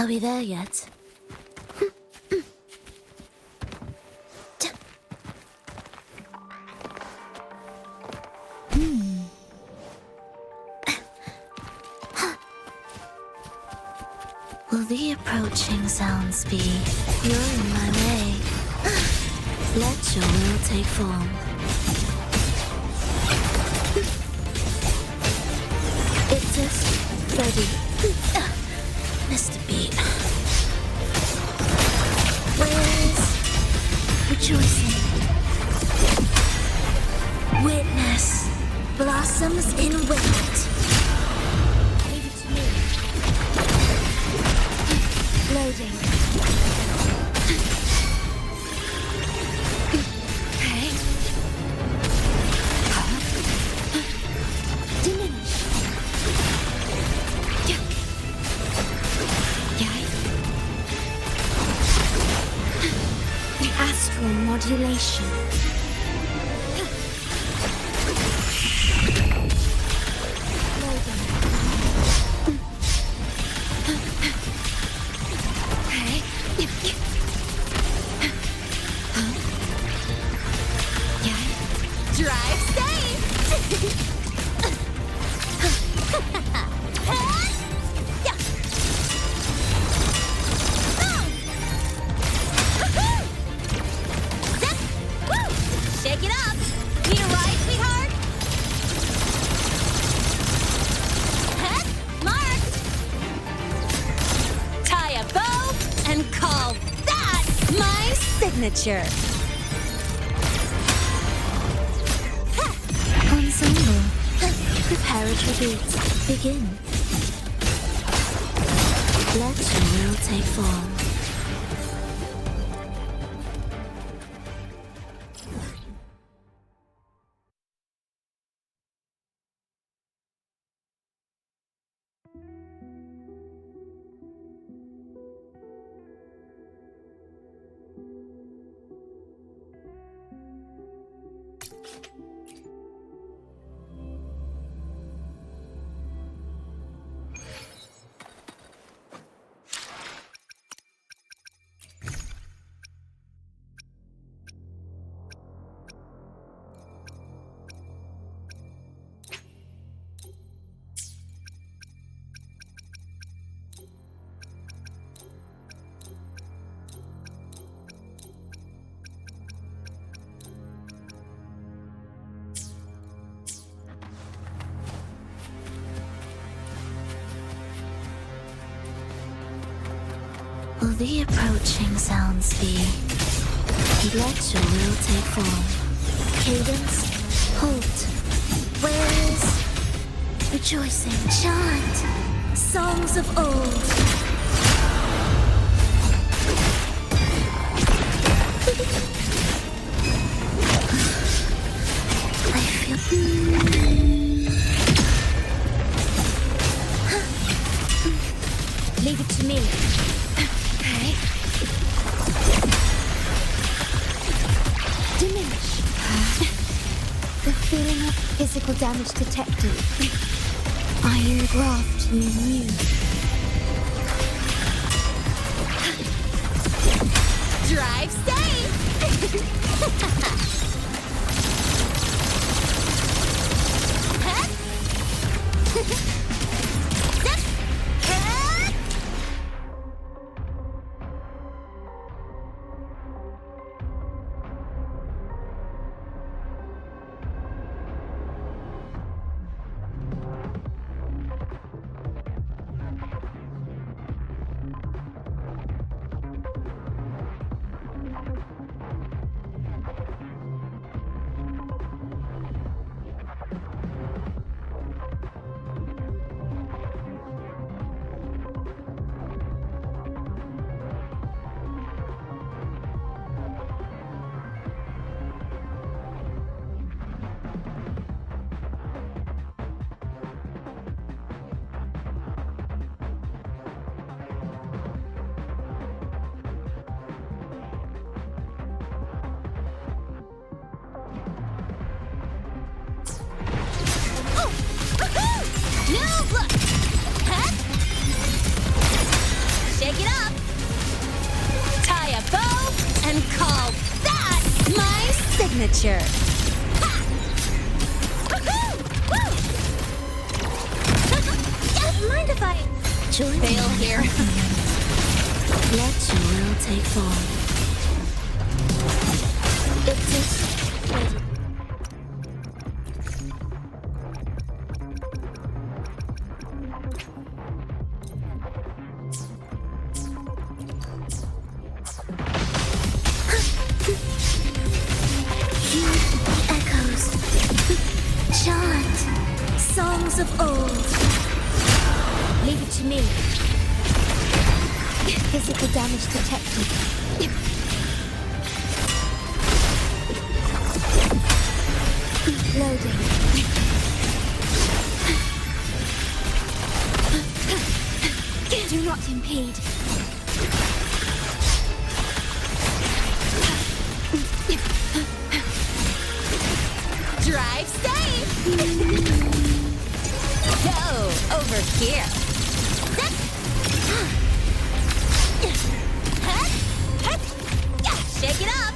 Are we there yet? Will the approaching sounds be? You're in my way. Let your will take form. It's just ready. Mr. Beat. Where's rejoicing? Witness blossoms in wind. Leave it to me. Loading. Okay. Diminish. Astral modulation. Drive safe! Shake it up! Need a ride, sweetheart? Marked! Tie a bow and call that my signature! Ensemble. Preparatory beats. Begin. Let your will take form. Will the approaching sounds be? Let your will take form. Cadence, halt. Where is rejoicing? Chant songs of old. I feel. Leave it to me. Okay. Diminish. The feeling of physical damage detected. Iron graft near you. Drive safe! signature. Mind if I join fail here? Let your will take form. It is echoes, chant, songs of old. Leave it to me. Physical damage detected. Loading. Do not impede. Drive safe! Go over here. Shake it up!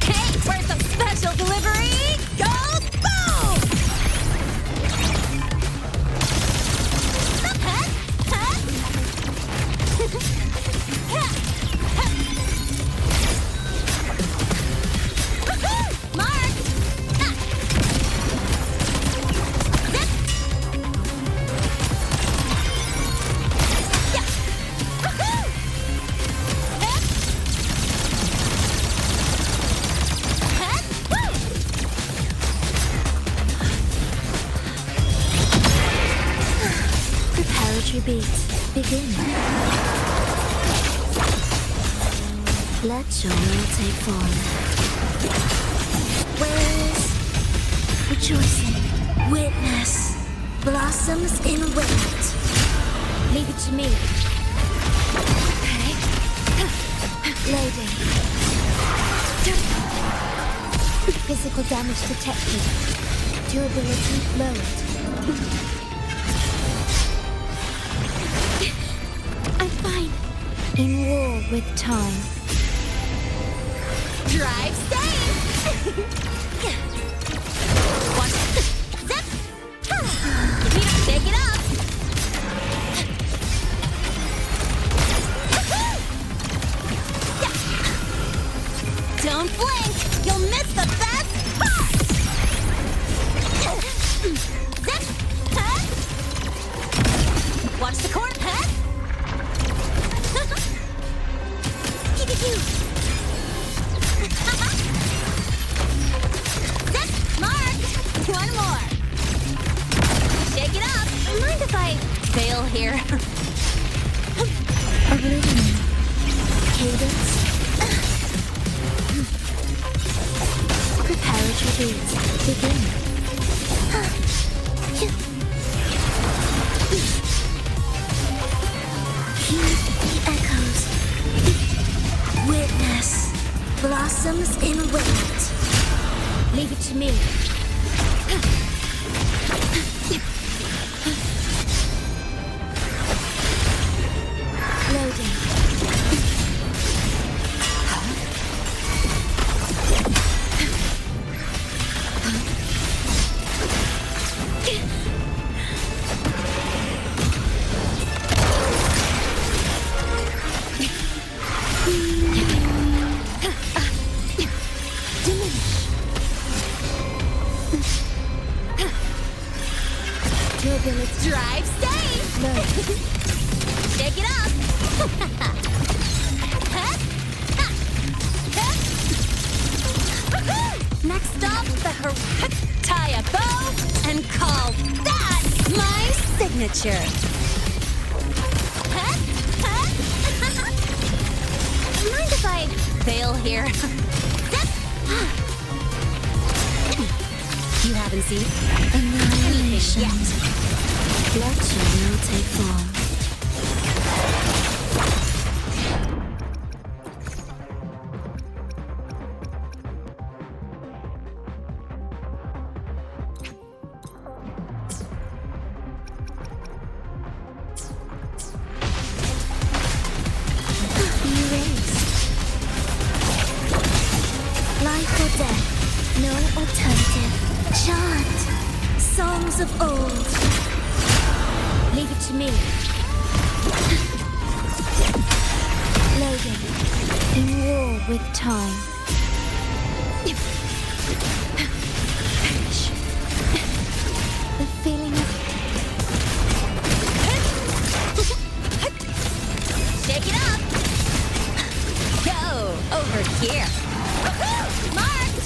Hey, where's the special delivery? Goes boom! Preparatory beats begin. Let your will take form. Where's rejoicing? Witness blossoms in wind. Leave it to me. Okay. Loading. Physical damage detected. Durability lowered. I'm fine. In war with time. Drive safe! Watch it. Zip! Shake it up! Don't blink! You'll miss the best part! Zip! Watch the corner, huh? Mark! One more! Shake it up! Mind if I fail here? Oblivion. Cadence. Preparatory beats begin. Hear the echoes. Witness blossoms in wind. Leave it to me. Loading. Drive safe! No. Shake it up! Next stop, the tie a bow and call that my signature. Mind if I fail here? You haven't seen annihilation yet. Let your will take form. As of old. Leave it to me. Loading. In war with time. Perish. The feeling of... Shake it up! Go! Over here! Marked!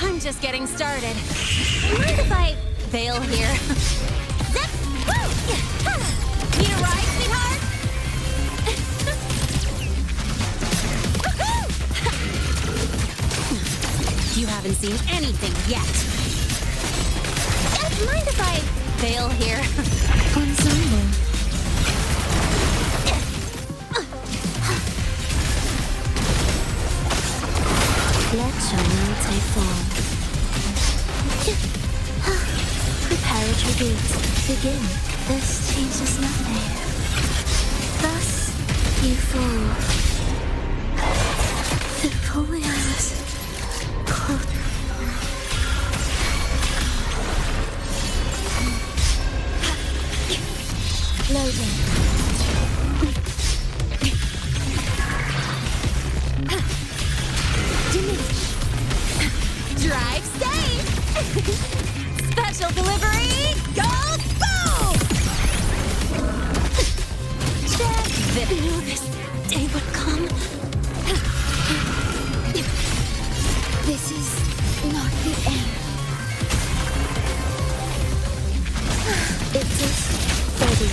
I'm just getting started. Mind if I fail here? Zip! Woo! Need a ride, sweetheart? You haven't seen anything yet. Mind if I fail here? Ensemble. Let your will take form. Prepare a tribute. Begin. This changes nothing. Thus, you fall. If only I was close. Loading. Diminish. Drive safe! Special delivery! Go, go! Check. I knew this day would come. This is not the end. It is ready.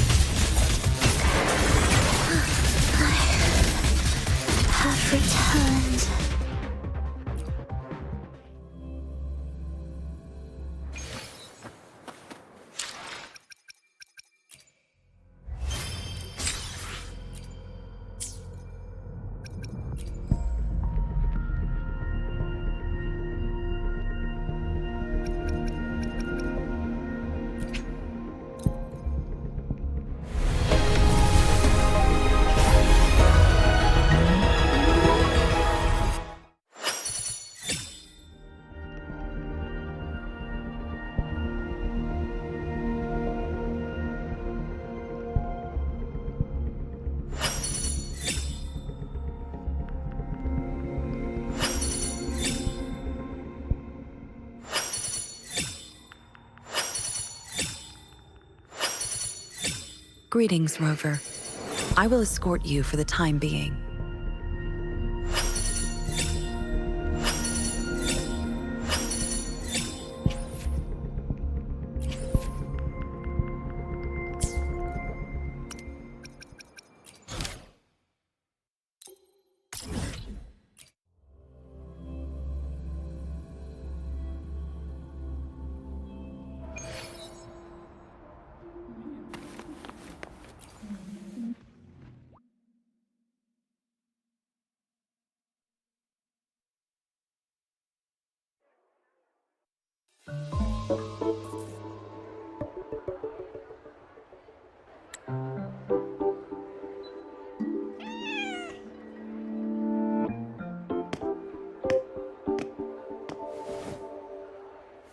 I have returned. Greetings, Rover. I will escort you for the time being.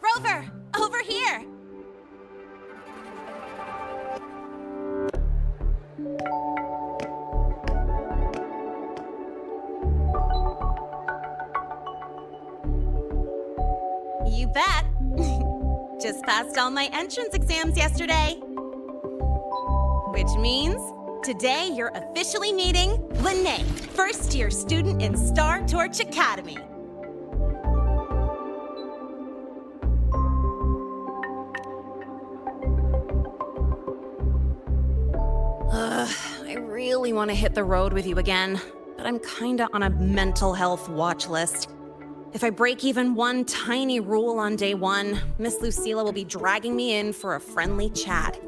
Rover, over here! You bet. Just passed all my entrance exams yesterday. Which means today you're officially meeting Lene, first-year student in Star Torch Academy. I really want to hit the road with you again, but I'm kinda on a mental health watch list. If I break even one tiny rule on day one, Miss Lucilla will be dragging me in for a friendly chat.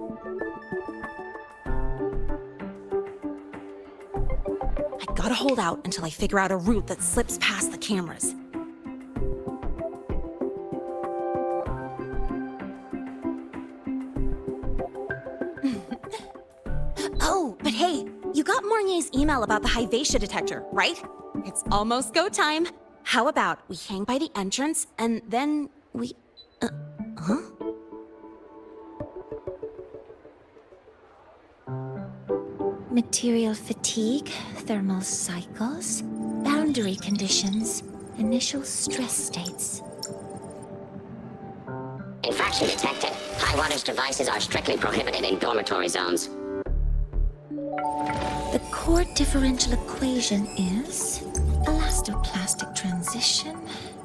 I gotta hold out until I figure out a route that slips past the cameras. Oh, but hey, you got Mornier's email about the Hyvatia detector, right? It's almost go time. How about we hang by the entrance and then we Huh? Material fatigue, thermal cycles, boundary conditions, initial stress states. Infraction detected. High wattage devices are strictly prohibited in dormitory zones. The core differential equation is elastoplastic transition,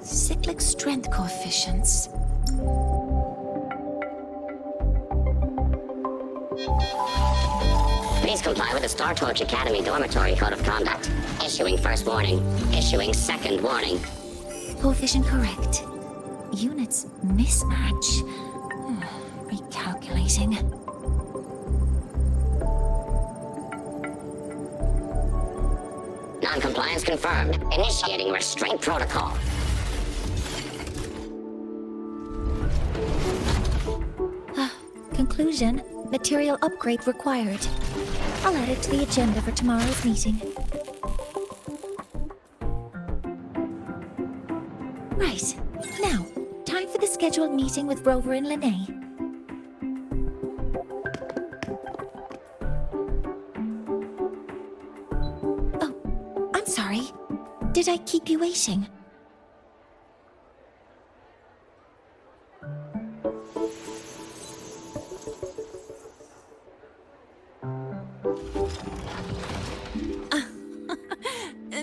cyclic strength coefficients. Please comply with the Star Torch Academy Dormitory Code of Conduct. Issuing first warning. Issuing second warning. Coefficient correct. Units mismatch. Recalculating. Non-compliance confirmed. Initiating restraint protocol. Conclusion, material upgrade required. I'll add it to the agenda for tomorrow's meeting. Right. Now, time for the scheduled meeting with Rover and Lene. Oh, I'm sorry. Did I keep you waiting?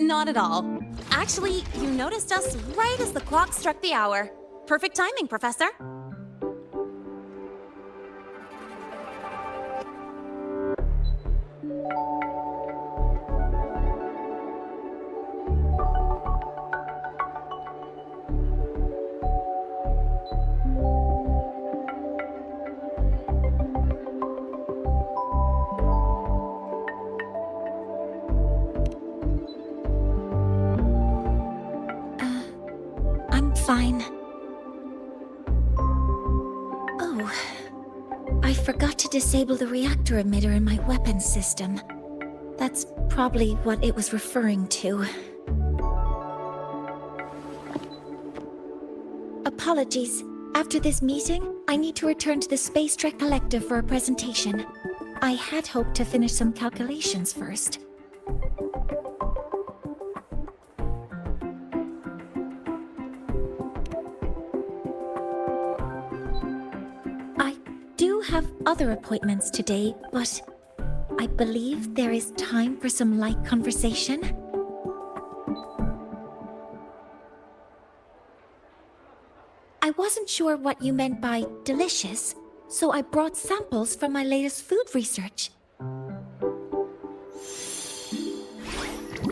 Not at all. Actually, you noticed us right as the clock struck the hour. Perfect timing, Professor. Fine. Oh, I forgot to disable the reactor emitter in my weapons system. That's probably what it was referring to. Apologies. After this meeting, I need to return to the Space Trek Collective for a presentation. I had hoped to finish some calculations first. Have other appointments today, but I believe there is time for some light conversation. I wasn't sure what you meant by delicious, so I brought samples from my latest food research.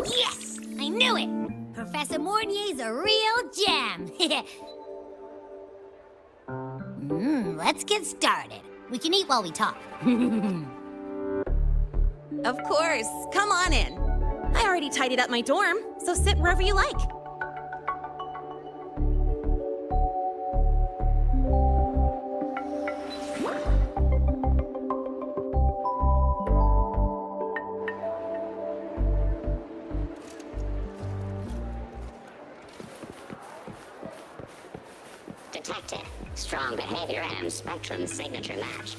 Yes! I knew it! Professor Mornier's a real gem! Let's get started. We can eat while we talk. Of course. Come on in. I already tidied up my dorm, so sit wherever you like. Detected. Strong behavior and spectrum signature match.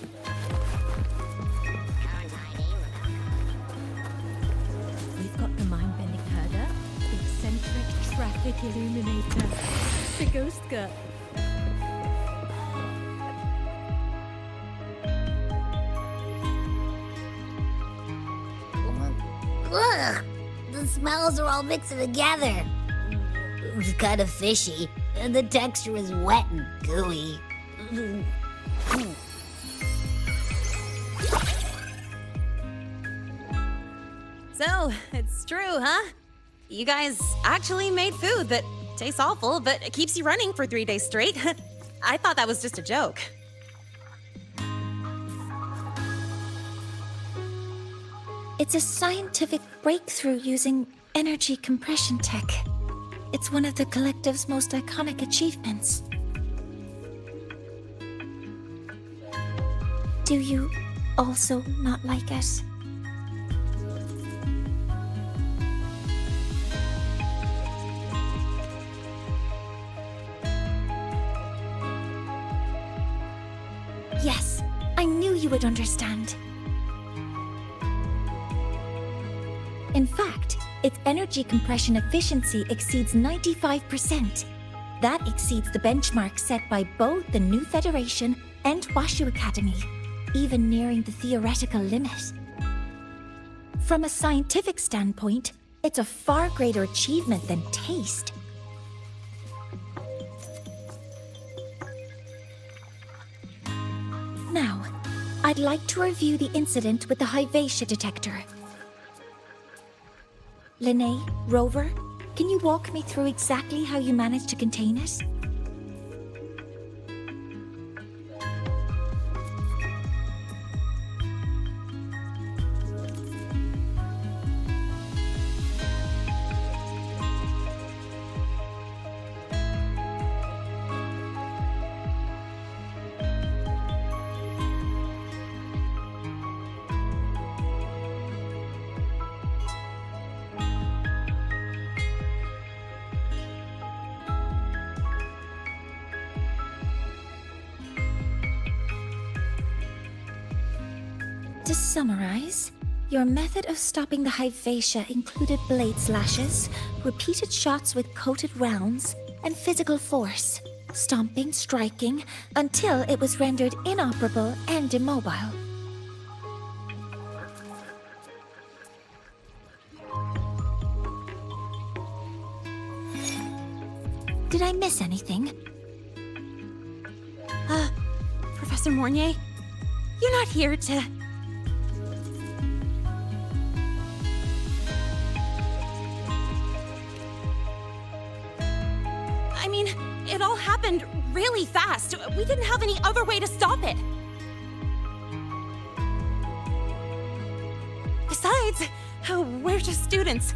Current ID. We've got the mind-bending herder, eccentric traffic illuminator, the ghost girl. Ugh! The smells are all mixing together. It's kind of fishy, and the texture is wet and gooey. So, it's true, huh? You guys actually made food that tastes awful, but it keeps you running for 3 days straight. I thought that was just a joke. It's a scientific breakthrough using energy compression tech. It's one of the collective's most iconic achievements. Do you also not like it? Yes, I knew you would understand. In fact, its energy compression efficiency exceeds 95%. That exceeds the benchmark set by both the New Federation and Washu Academy, even nearing the theoretical limit. From a scientific standpoint, it's a far greater achievement than taste. Now, I'd like to review the incident with the Hyvatia detector. Linnae, Rover, can you walk me through exactly how you managed to contain it? To summarize, your method of stopping the Hyvatia included blade slashes, repeated shots with coated rounds, and physical force, stomping, striking, until it was rendered inoperable and immobile. Did I miss anything? Professor Mornier, you're not here to... I mean, it all happened really fast. We didn't have any other way to stop it. Besides, we're just students.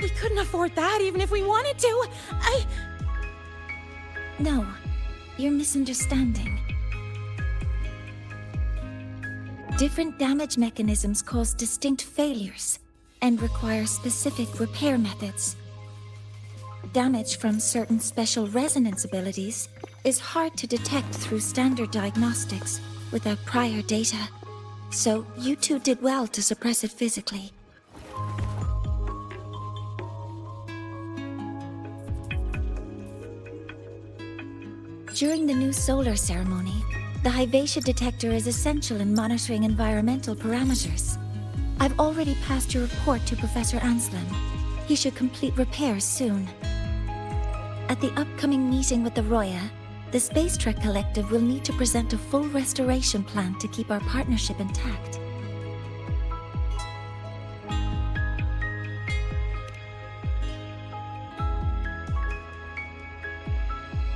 We couldn't afford that even if we wanted to. No, you're misunderstanding. Different damage mechanisms cause distinct failures and require specific repair methods. Damage from certain special resonance abilities is hard to detect through standard diagnostics without prior data, so you two did well to suppress it physically. During the new solar ceremony, the Hyvatia detector is essential in monitoring environmental parameters. I've already passed your report to Professor Anslem. He should complete repairs soon. At the upcoming meeting with the Roya, the Space Trek Collective will need to present a full restoration plan to keep our partnership intact.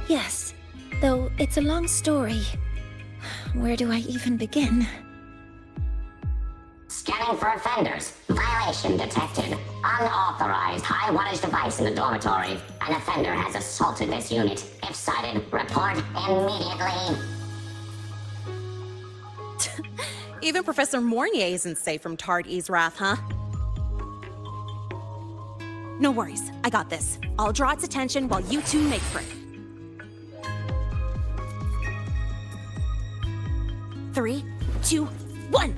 Yes, though it's a long story. Where do I even begin? Scanning for offenders. Violation detected. Unauthorized high-wattage device in the dormitory. An offender has assaulted this unit. If sighted, report immediately. Even Professor Mornier isn't safe from Tard E's wrath, huh? No worries, I got this. I'll draw its attention while you two make for it. 3, 2, 1!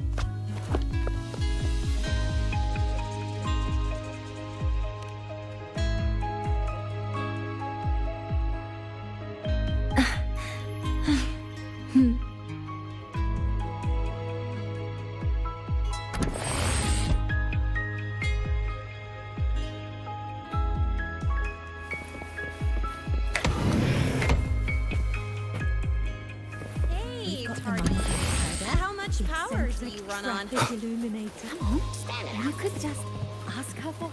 Hey, Tard E. How much power do you run on? Illuminator. Stand it You up. could just ask her for help.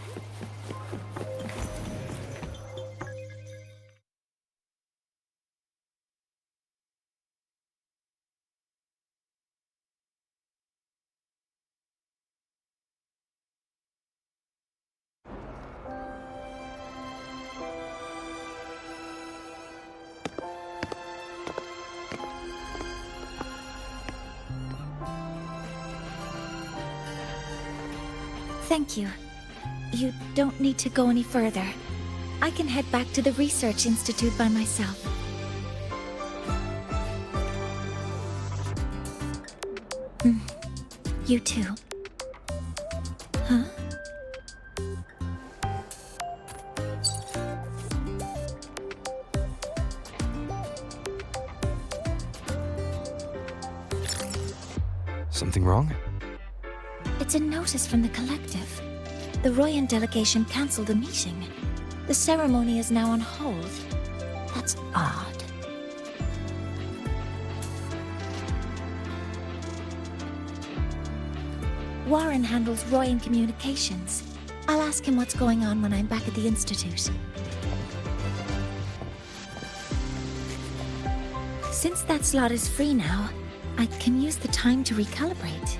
Thank you. You don't need to go any further. I can head back to the Research Institute by myself. You too. Huh? Something wrong? It's a notice from the collective. The Royan delegation cancelled the meeting. The ceremony is now on hold. That's odd. Warren handles Royan communications. I'll ask him what's going on when I'm back at the Institute. Since that slot is free now, I can use the time to recalibrate.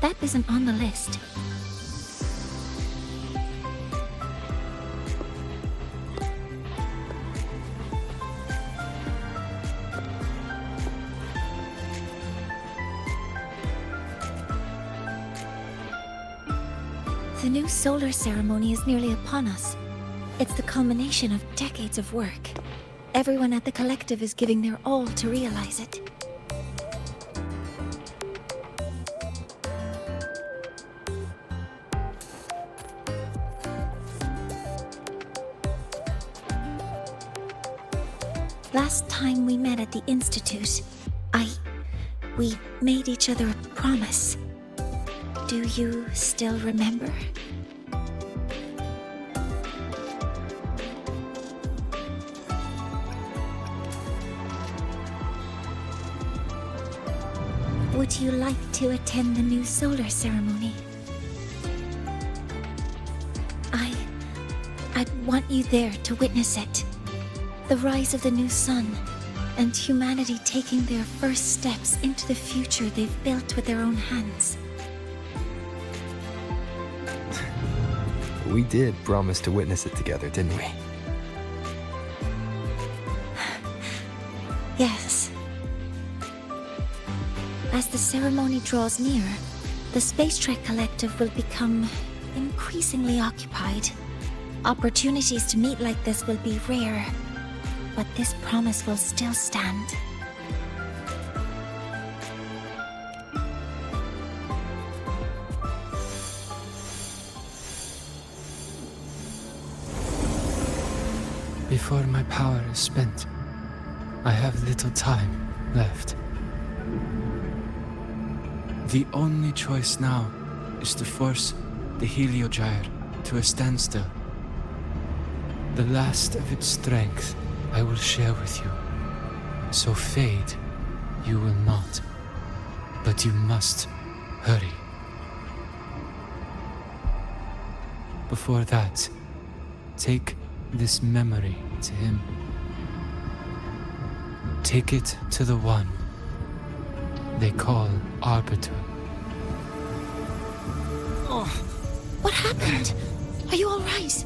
That isn't on the list. The new solar ceremony is nearly upon us. It's the culmination of decades of work. Everyone at the collective is giving their all to realize it. Last time we met at the Institute, we made each other a promise. Do you still remember? Would you like to attend the new solar ceremony? I'd want you there to witness it. The rise of the new sun, and humanity taking their first steps into the future they've built with their own hands. We did promise to witness it together, didn't we? Yes. As the ceremony draws near, the Space Trek Collective will become increasingly occupied. Opportunities to meet like this will be rare, but this promise will still stand. Before my power is spent, I have little time left. The only choice now is to force the Heliogyre to a standstill. The last of its strength I will share with you. So fade you will not. But you must hurry. Before that, take this memory to him. Take it to the one they call Arbiter. Oh, what happened? Are you all right?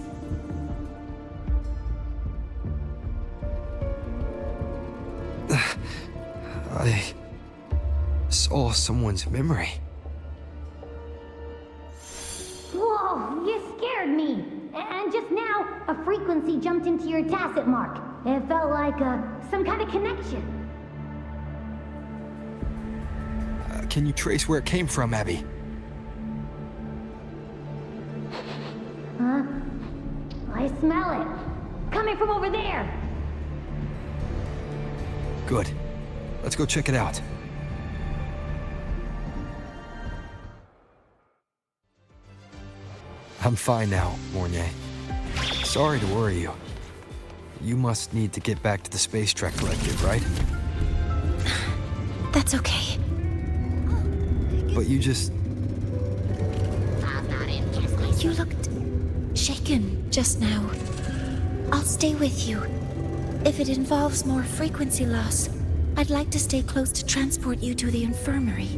I saw someone's memory. Whoa, you scared me. And just now, a frequency jumped into your tacit mark. It felt like some kind of connection. Can you trace where it came from, Abby? Huh? I smell it. Coming from over there. Good. Let's go check it out. I'm fine now, Mornay. Sorry to worry you. You must need to get back to the Space Trek Collective, right? That's okay. But you just... You looked shaken just now. I'll stay with you. If it involves more frequency loss, I'd like to stay close to transport you to the infirmary.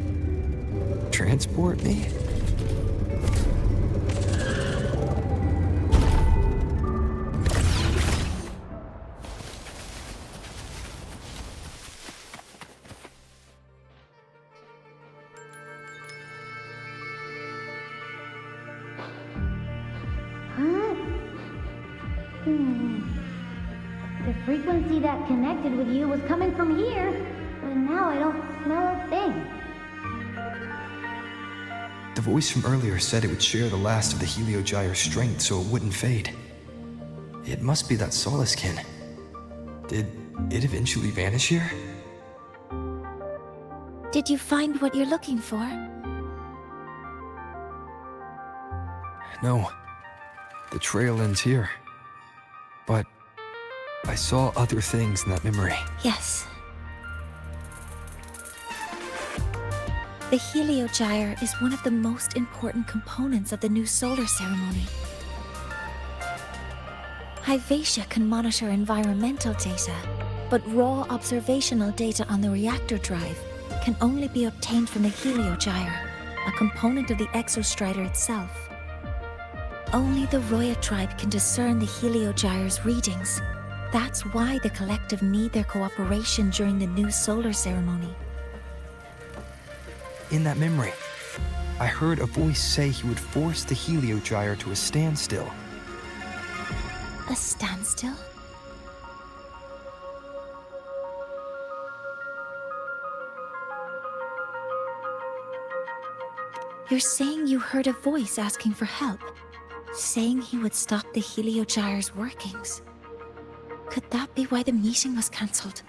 transport me? Huh? The frequency that connected with you was coming from here, but now I don't smell a thing. The voice from earlier said it would share the last of the Heliogyre's strength so it wouldn't fade. It must be that Solaskin. Did it eventually vanish here? Did you find what you're looking for? No. The trail ends here. But I saw other things in that memory. Yes. The Heliogyre is one of the most important components of the new solar ceremony. Hyvatia can monitor environmental data, but raw observational data on the reactor drive can only be obtained from the Heliogyre, a component of the exostrider itself. Only the Roya tribe can discern the Heliogyre's readings. That's why the collective need their cooperation during the new solar ceremony. In that memory, I heard a voice say he would force the Heliogyre to a standstill. A standstill? You're saying you heard a voice asking for help, saying he would stop the Heliogyre's workings. Could that be why the meeting was cancelled?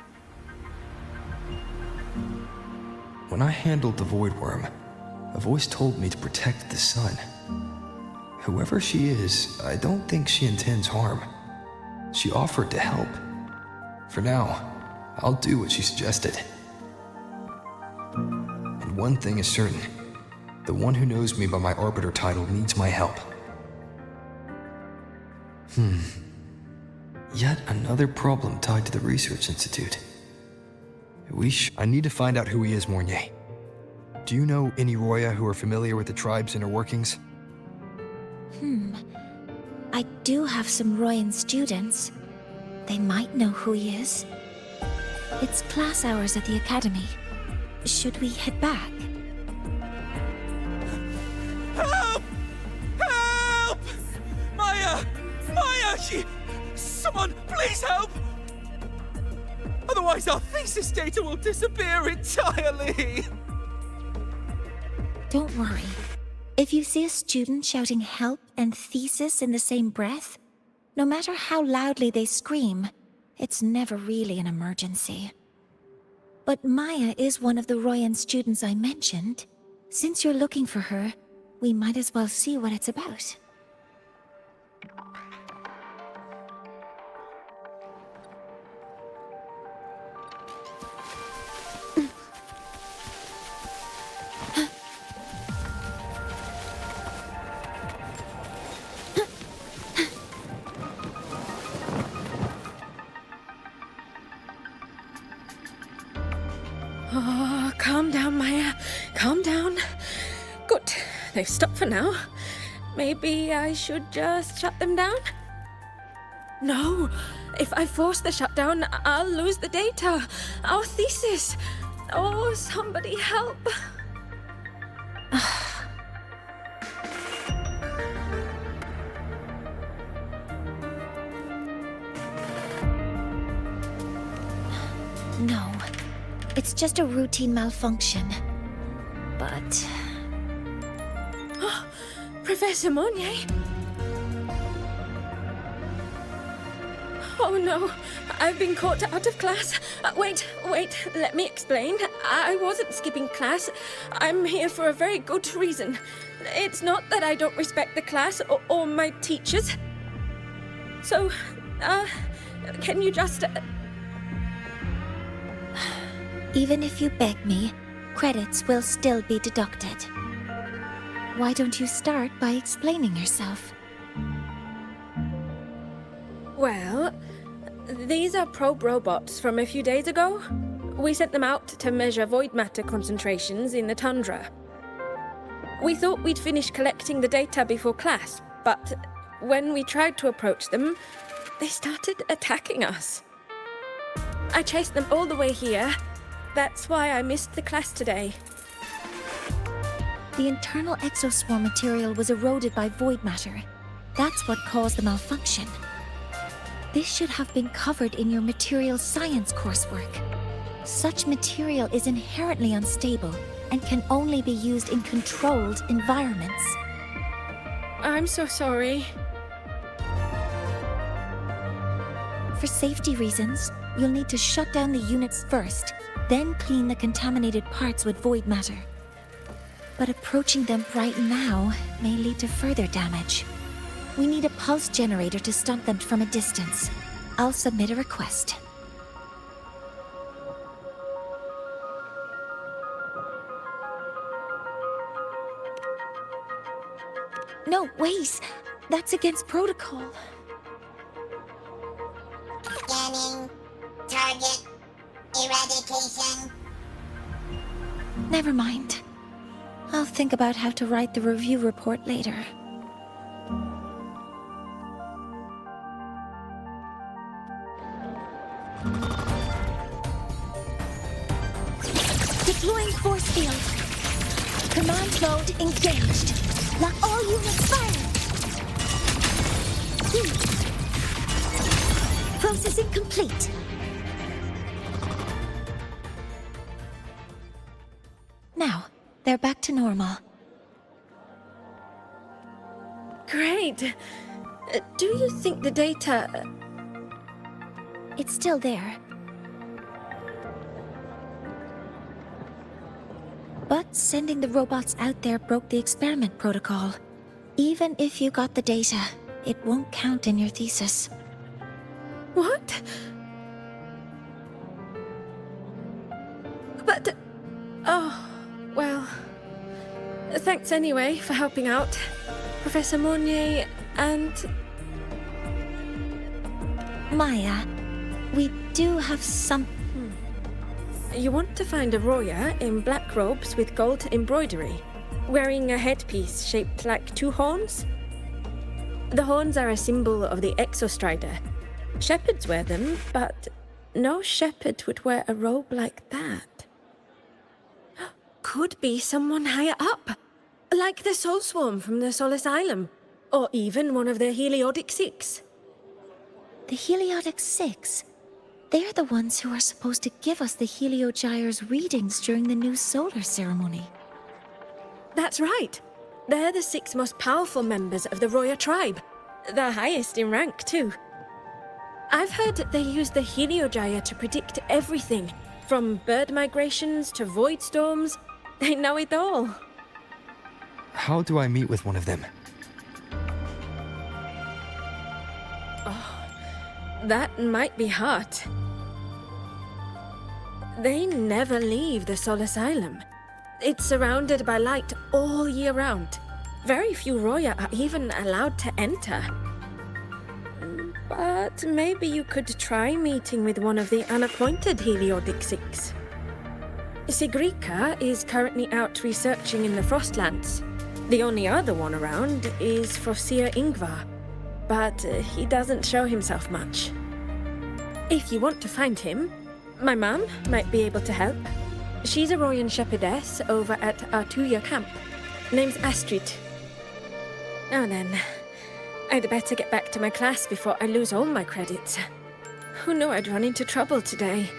When I handled the Void Worm, a voice told me to protect the sun. Whoever she is, I don't think she intends harm. She offered to help. For now, I'll do what she suggested. And one thing is certain. The one who knows me by my Arbiter title needs my help. Yet another problem tied to the Research Institute. I need to find out who he is, Mornier. Do you know any Roya who are familiar with the tribe's inner workings? I do have some Royan students. They might know who he is. It's class hours at the academy. Should we head back? Help! Help! Maya! Maya! Someone, please help! Otherwise our thesis data will disappear entirely! Don't worry. If you see a student shouting help and thesis in the same breath, no matter how loudly they scream, it's never really an emergency. But Maya is one of the Royan students I mentioned. Since you're looking for her, we might as well see what it's about. Oh, calm down, Maya. Calm down. Good. They've stopped for now. Maybe I should just shut them down? No. If I force the shutdown, I'll lose the data. Our thesis. Oh, somebody help. No. It's just a routine malfunction. But... Professor Monnier? Oh no, I've been caught out of class. Wait, let me explain. I wasn't skipping class. I'm here for a very good reason. It's not that I don't respect the class or my teachers. So, can you just... Even if you beg me, credits will still be deducted. Why don't you start by explaining yourself? Well, these are probe robots from a few days ago. We sent them out to measure void matter concentrations in the tundra. We thought we'd finish collecting the data before class, but when we tried to approach them, they started attacking us. I chased them all the way here. That's why I missed the class today. The internal exoswarm material was eroded by void matter. That's what caused the malfunction. This should have been covered in your material science coursework. Such material is inherently unstable and can only be used in controlled environments. I'm so sorry. For safety reasons, you'll need to shut down the units first, then clean the contaminated parts with void matter. But approaching them right now may lead to further damage. We need a pulse generator to stunt them from a distance. I'll submit a request. No, wait! That's against protocol. Scanning. Target. Eradication. Never mind. I'll think about how to write the review report later. Deploying force field. Command mode engaged. Lock all units fire. Processing complete. Now, they're back to normal. Great. Do you think the data... It's still there. But sending the robots out there broke the experiment protocol. Even if you got the data, it won't count in your thesis. What? But... Oh, well... Thanks anyway for helping out, Professor Monnier and... Maya, we do have some... You want to find a Roya in black robes with gold embroidery, wearing a headpiece shaped like two horns? The horns are a symbol of the Exostrider. Shepherds wear them, but no shepherd would wear a robe like that. Could be someone higher up, like the Soul Swarm from the Sol Asylum, or even one of the Heliodic Six. The Heliodic Six? They're the ones who are supposed to give us the Heliogyre's readings during the new solar ceremony. That's right. They're the 6 most powerful members of the Roya tribe. The highest in rank, too. I've heard that they use the Heliogyre to predict everything, from bird migrations to void storms. They know it all. How do I meet with one of them? That might be hard. They never leave the Sol Asylum. It's surrounded by light all year round. Very few Roya are even allowed to enter. But maybe you could try meeting with one of the unappointed Heliodic Six. Sigrika is currently out researching in the Frostlands. The only other one around is Frosir Ingvar, but he doesn't show himself much. If you want to find him, my mum might be able to help. She's a Royan shepherdess over at Artuya camp. Name's Astrid. Now then, I'd better get back to my class before I lose all my credits. Who knew I'd run into trouble today?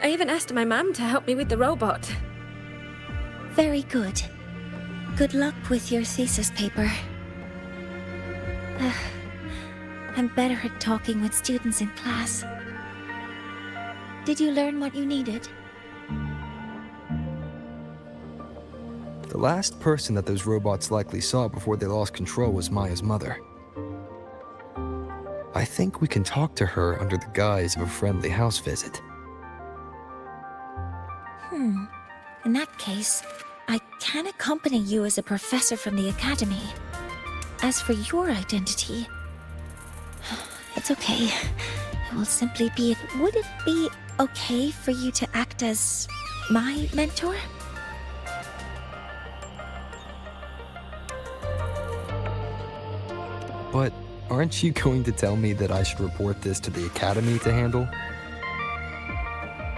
I even asked my mum to help me with the robot. Very good. Good luck with your thesis paper. I'm better at talking with students in class. Did you learn what you needed? The last person that those robots likely saw before they lost control was Maya's mother. I think we can talk to her under the guise of a friendly house visit. In that case, I can accompany you as a professor from the academy. As for your identity, it's okay. It will simply be... Would it be okay for you to act as my mentor? But aren't you going to tell me that I should report this to the academy to handle?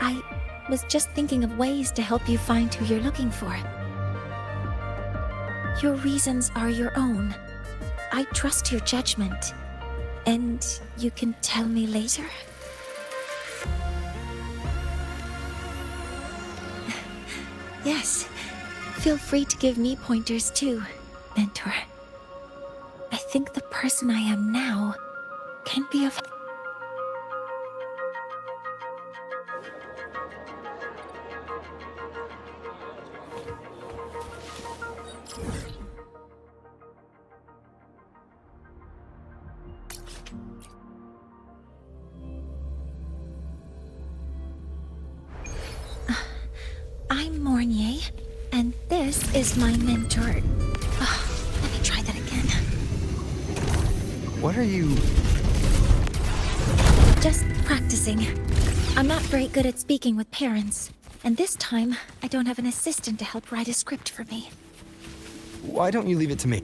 I was just thinking of ways to help you find who you're looking for. Your reasons are your own. I trust your judgment. And you can tell me later? Yes. Feel free to give me pointers too, Mentor. I think the person I am now can be of... I'm Mornier, and this is my mentor. Let me try that again. What are you... Just practicing. I'm not very good at speaking with parents, and this time I don't have an assistant to help write a script for me. Why don't you leave it to me?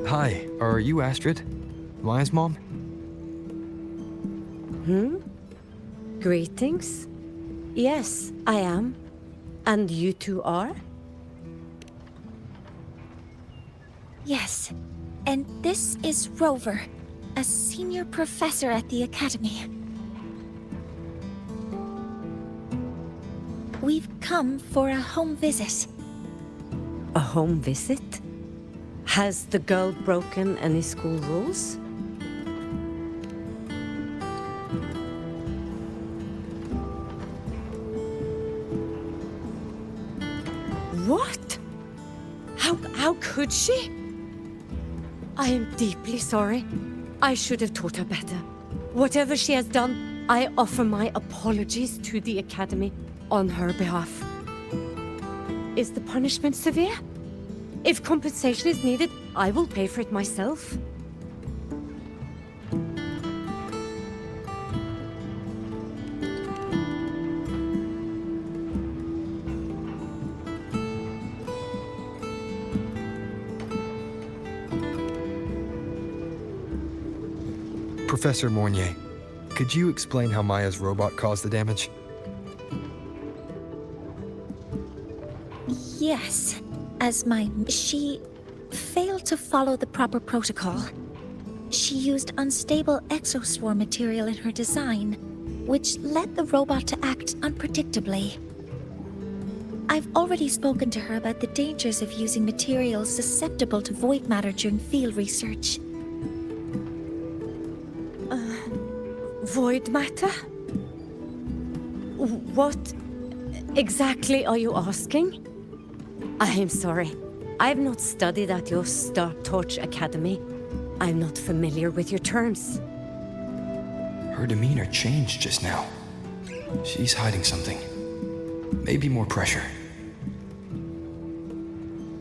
Hi, are you Astrid? Maya's mom? Greetings. Yes, I am. And you two are? Yes, and this is Rover, a senior professor at the Academy. We've come for a home visit. A home visit? Has the girl broken any school rules? What? How could she? I am deeply sorry. I should have taught her better. Whatever she has done, I offer my apologies to the Academy on her behalf. Is the punishment severe? If compensation is needed, I will pay for it myself. Professor Mornier, could you explain how Maya's robot caused the damage? Yes, she failed to follow the proper protocol. She used unstable exoswarm material in her design, which led the robot to act unpredictably. I've already spoken to her about the dangers of using materials susceptible to void matter during field research. Void matter? What exactly are you asking? I am sorry. I have not studied at your Star Torch Academy. I'm not familiar with your terms. Her demeanor changed just now. She's hiding something. Maybe more pressure.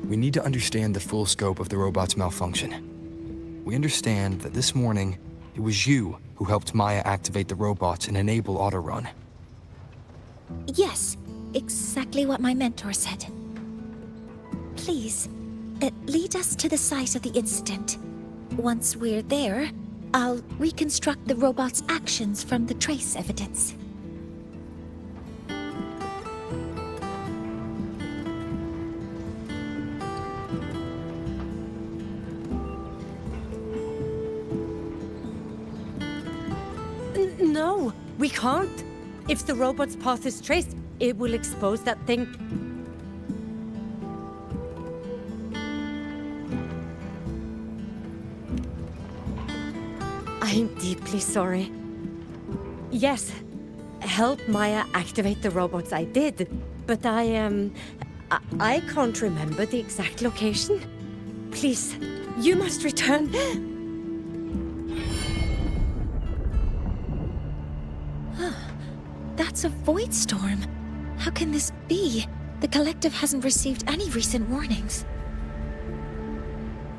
We need to understand the full scope of the robot's malfunction. We understand that this morning, it was you who helped Maya activate the robots and enable autorun. Yes, exactly what my mentor said. Please, lead us to the site of the incident. Once we're there, I'll reconstruct the robot's actions from the trace evidence. No, we can't. If the robot's path is traced, it will expose that thing. I am deeply sorry. Yes, help Maya activate the robots I did, but I can't remember the exact location. Please, you must return. That's a void storm. How can this be? The collective hasn't received any recent warnings.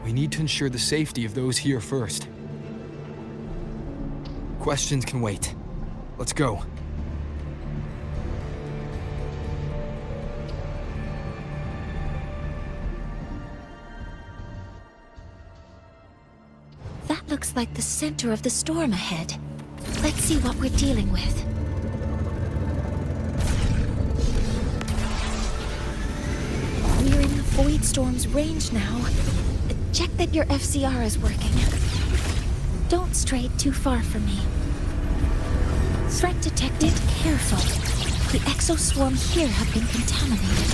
We need to ensure the safety of those here first. Questions can wait. Let's go. That looks like the center of the storm ahead. Let's see what we're dealing with. We're in the Void Storm's range now. Check that your FCR is working. Don't stray too far from me. Threat detected. Careful. The exoswarm here have been contaminated.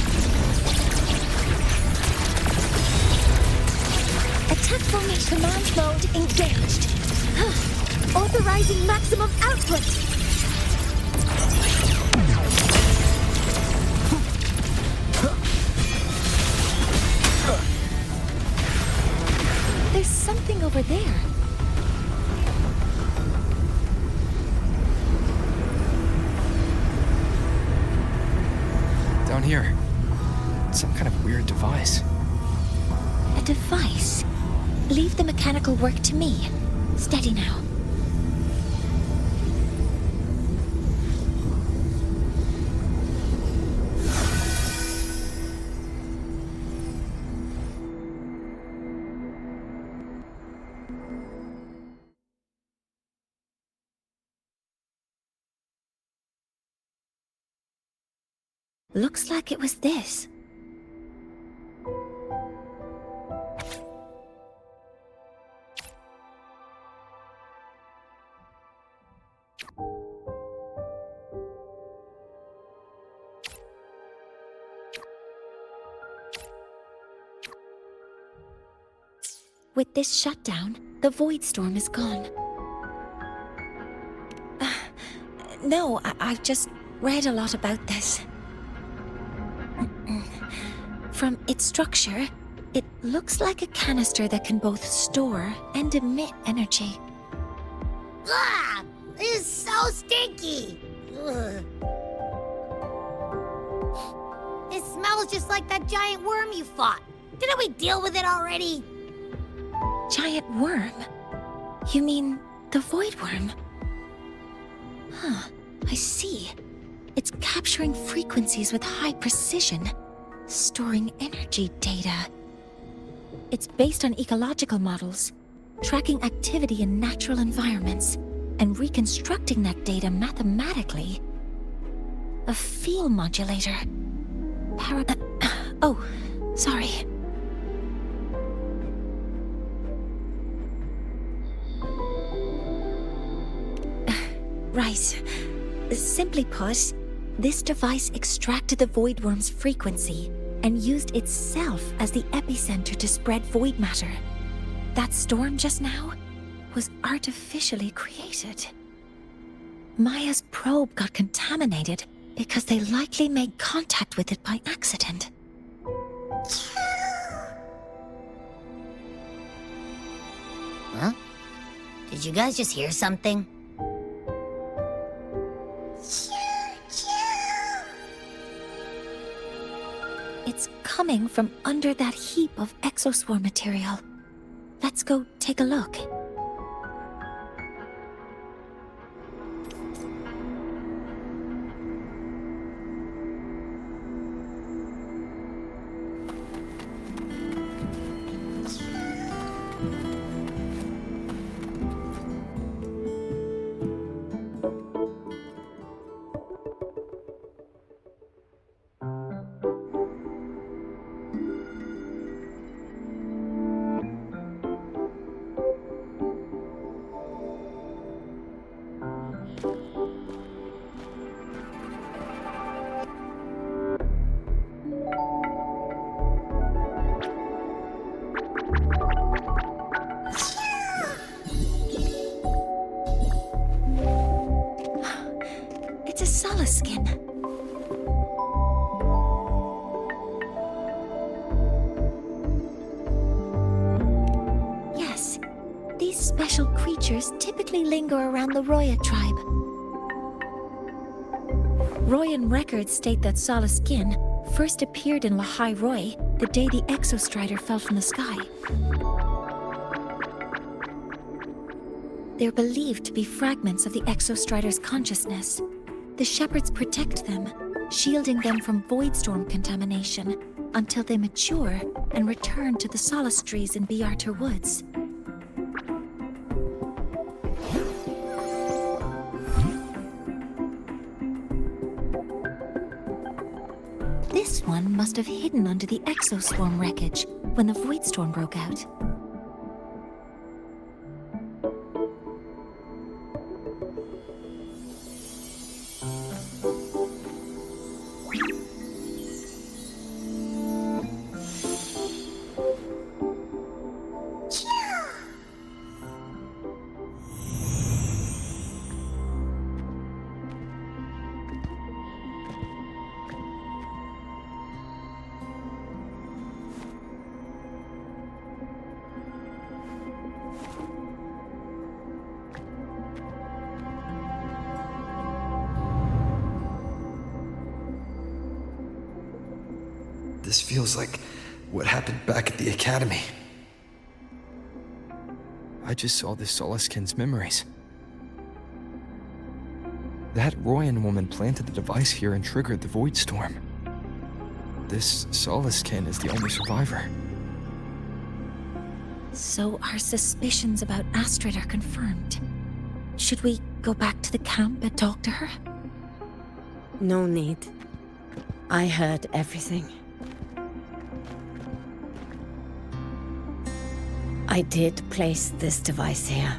Attack formation command mode engaged. Authorizing maximum output. There's something over there. Down here. Some kind of weird device. A device? Leave the mechanical work to me. Steady now. Looks like it was this. With this shutdown, the Void Storm is gone. No, I've just read a lot about this. From its structure, it looks like a canister that can both store and emit energy. Ah! This is so stinky! Ugh. It smells just like that giant worm you fought. Didn't we deal with it already? Giant worm? You mean the Void Worm? Huh, I see. It's capturing frequencies with high precision, storing energy data. It's based on ecological models, tracking activity in natural environments, and reconstructing that data mathematically. A field modulator. Oh, sorry. Right. Simply put, this device extracted the Void Worm's frequency and used itself as the epicenter to spread void matter. That storm just now was artificially created. Maya's probe got contaminated because they likely made contact with it by accident. Huh? Did you guys just hear something? It's coming from under that heap of exoswarm material. Let's go take a look. It's a Solace skin. Yes, these special creatures typically linger around the Roya tribe. Royan records state that Solace skin first appeared in Lahai Roy the day the Exostrider fell from the sky. They're believed to be fragments of the Exostrider's consciousness. The shepherds protect them, shielding them from voidstorm contamination until they mature and return to the solace trees in Biarter Woods. This one must have hidden under the exoswarm wreckage when the voidstorm broke out. This feels like what happened back at the Academy. I just saw this Solaskin's memories. That Royan woman planted the device here and triggered the Void Storm. This Solaskin is the only survivor. So our suspicions about Astrid are confirmed. Should we go back to the camp and talk to her? No need. I heard everything. I did place this device here.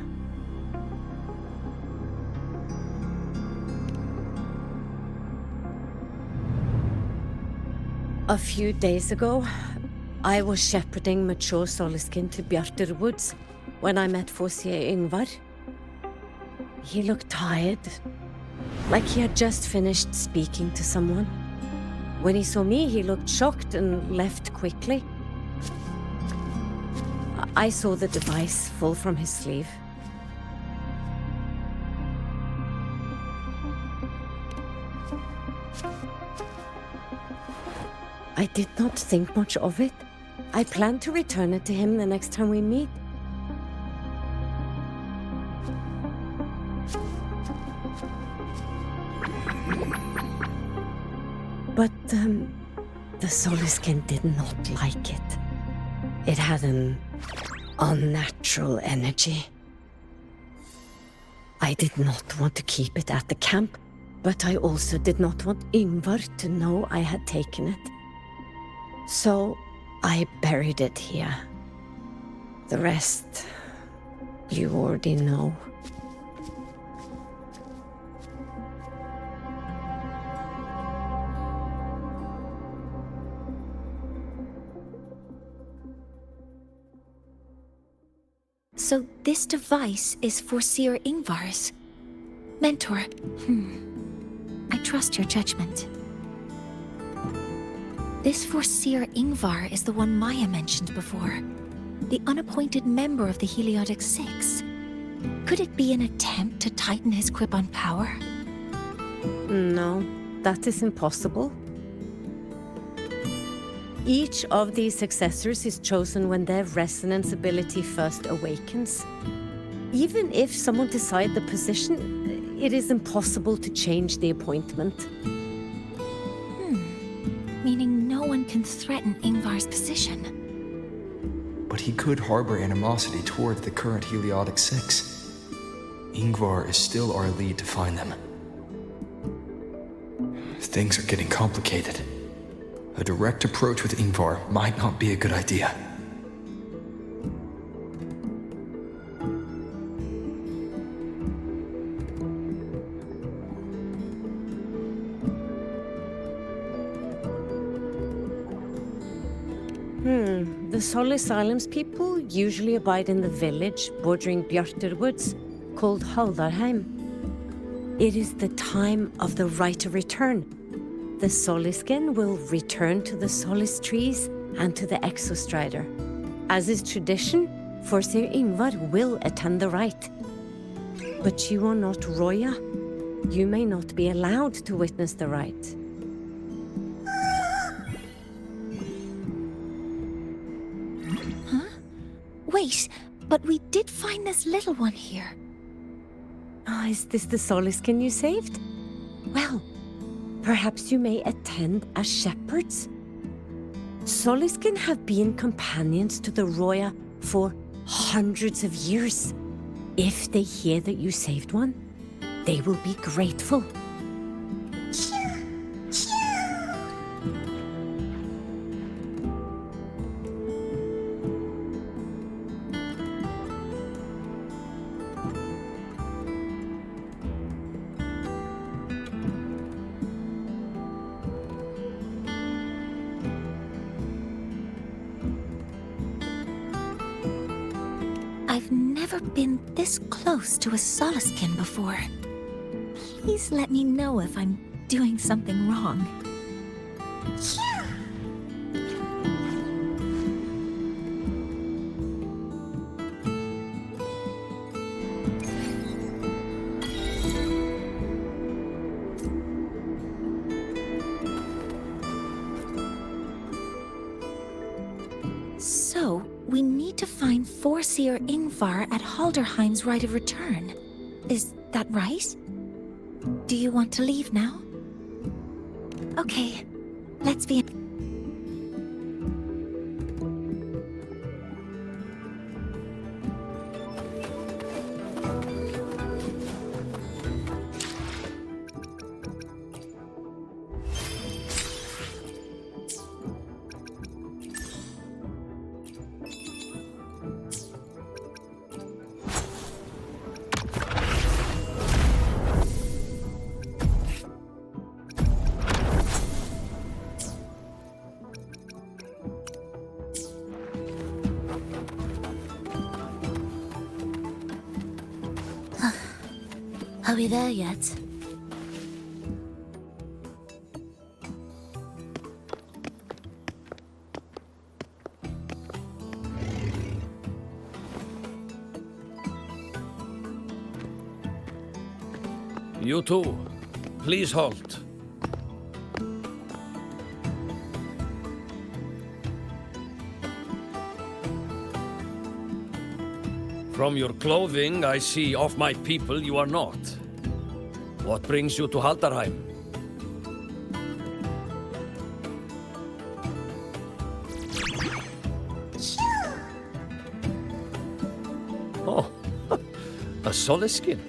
A few days ago, I was shepherding mature Solaskin to Bjarter Woods when I met Fossier Yngvar. He looked tired, like he had just finished speaking to someone. When he saw me, he looked shocked and left quickly. I saw the device fall from his sleeve. I did not think much of it. I plan to return it to him the next time we meet. But, the Solaskin did not like it. It had an unnatural energy. I did not want to keep it at the camp, but I also did not want Yngvar to know I had taken it. So I buried it here. The rest, you already know. So this device is for Seer Yngvar's. Mentor, I trust your judgment. This Forseer Yngvar is the one Maya mentioned before. The unappointed member of the Heliotic Six. Could it be an attempt to tighten his grip on power? No, that is impossible. Each of these successors is chosen when their resonance ability first awakens. Even if someone decides the position, it is impossible to change the appointment. Meaning no one can threaten Yngvar's position. But he could harbor animosity toward the current Heliotic Six. Yngvar is still our lead to find them. Things are getting complicated. A direct approach with Yngvar might not be a good idea. The Solis Islands people usually abide in the village bordering Bjarter Woods, called Haldarheim. It is the time of the right of return. The Soliskin will return to the Solis trees and to the Exostrider. As is tradition, Forseer Yngvar will attend the rite. But you are not Roya. You may not be allowed to witness the rite. Wait, but we did find this little one here. Ah, is this the Soliskin you saved? Well, perhaps you may attend as shepherds. Soliskin have been companions to the Roya for hundreds of years. If they hear that you saved one, they will be grateful. I've never been this close to a Soliskin before. Please let me know if I'm doing something wrong. So, we need to find Forseer Ingvar at Halderheim's Rite of Return. Is that right? Do you want to leave now? Okay, let's be... Are we there yet? You too. Please halt. From your clothing, I see of my people you are not. What brings you to Haldarheim? Oh, a Soliskin.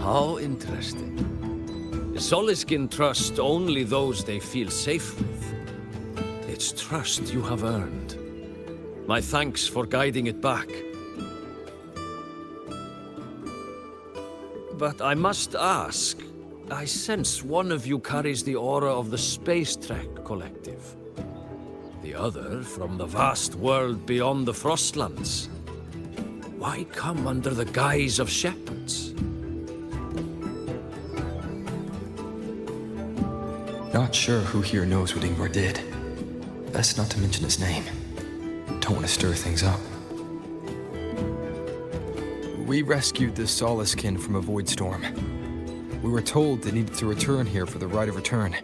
How interesting. Soliskin trust only those they feel safe with. It's trust you have earned. My thanks for guiding it back. But I must ask, I sense one of you carries the aura of the Space Trek Collective. The other from the vast world beyond the Frostlands. Why come under the guise of shepherds? Not sure who here knows what Ingvar did. Best not to mention his name. Don't want to stir things up. We rescued the Soliskin from a void storm. We were told they needed to return here for the Rite of Return.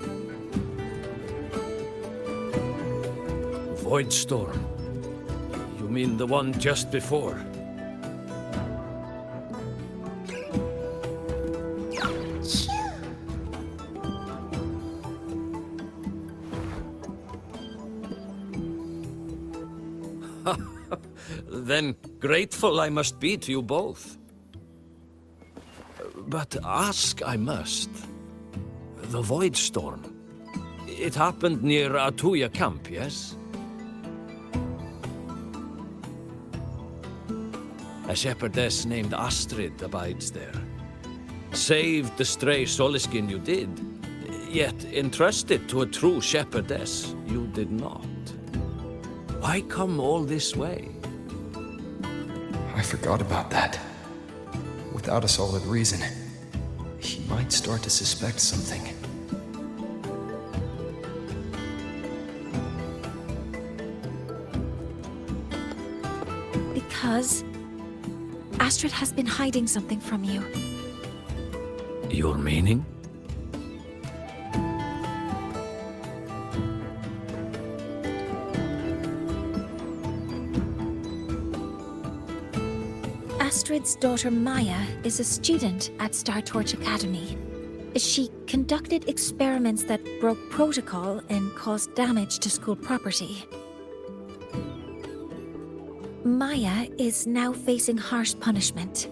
Void storm? You mean the one just before? Then grateful I must be to you both. But ask I must. The Void Storm. It happened near Atuya camp, yes? A shepherdess named Astrid abides there. Saved the stray Soliskin you did, yet entrusted to a true shepherdess you did not. Why come all this way? I forgot about that. Without a solid reason, he might start to suspect something. Because Astrid has been hiding something from you. Your meaning? Astrid's daughter Maya is a student at Star Torch Academy. She conducted experiments that broke protocol and caused damage to school property. Maya is now facing harsh punishment.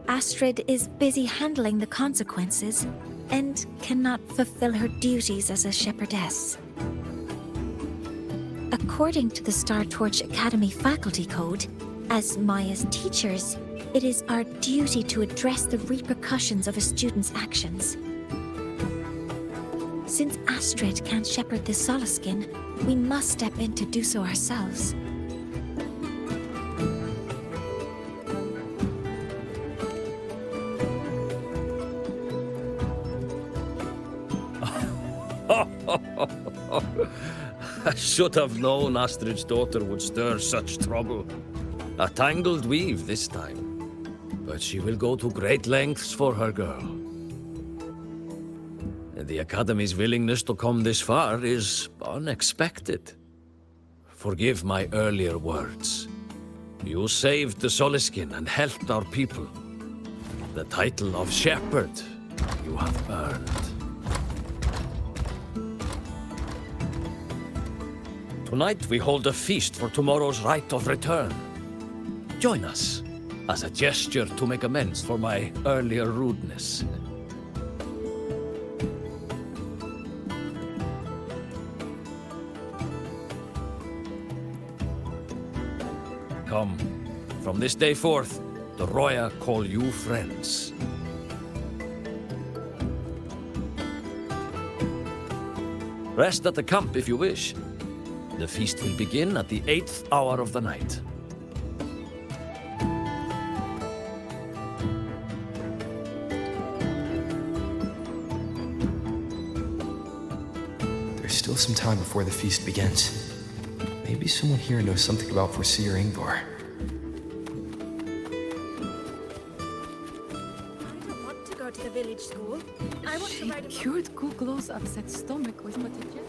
Astrid is busy handling the consequences and cannot fulfill her duties as a shepherdess. According to the Star Torch Academy faculty code, as Maya's teachers, it is our duty to address the repercussions of a student's actions. Since Astrid can't shepherd the Soliskin, we must step in to do so ourselves. I should have known Astrid's daughter would stir such trouble. A tangled weave this time. But she will go to great lengths for her girl. The Academy's willingness to come this far is unexpected. Forgive my earlier words. You saved the Soliskin and helped our people. The title of Shepherd you have earned. Tonight we hold a feast for tomorrow's rite of return. Join us, as a gesture to make amends for my earlier rudeness. Come, from this day forth, the Roya call you friends. Rest at the camp if you wish. The feast will begin at the 8th hour of the night. There's still some time before the feast begins. Maybe someone here knows something about Foreseer Ingvar. I don't want to go to the village school. I want to write a Cured Googlo's upset stomach with potato.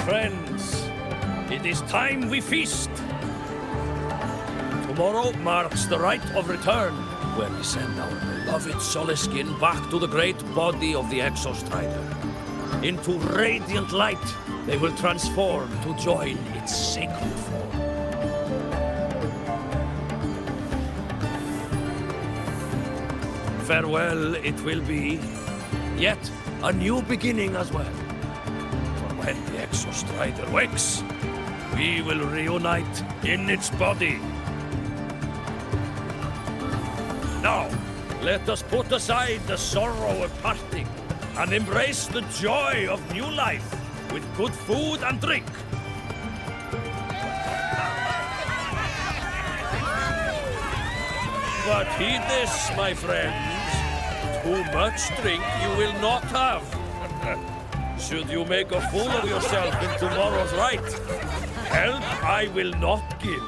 Friends, it is time we feast. Tomorrow marks the rite of return, where we send our beloved Soliskin back to the great body of the Exostrider. Into radiant light, they will transform to join its sacred form. Farewell it will be, yet a new beginning as well. When the Exostrider wakes, we will reunite in its body. Now, let us put aside the sorrow of parting and embrace the joy of new life with good food and drink. But heed this, my friends. Too much drink you will not have. Should you make a fool of yourself in tomorrow's rite, help I will not give.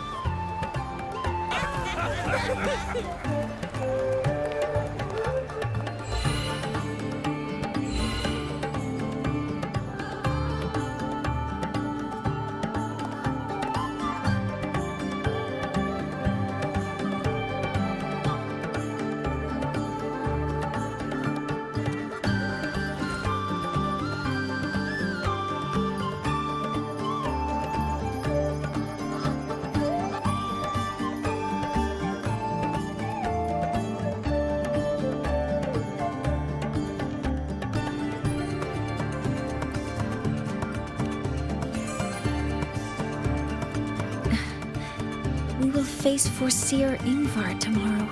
face Foreseer Ingvar tomorrow.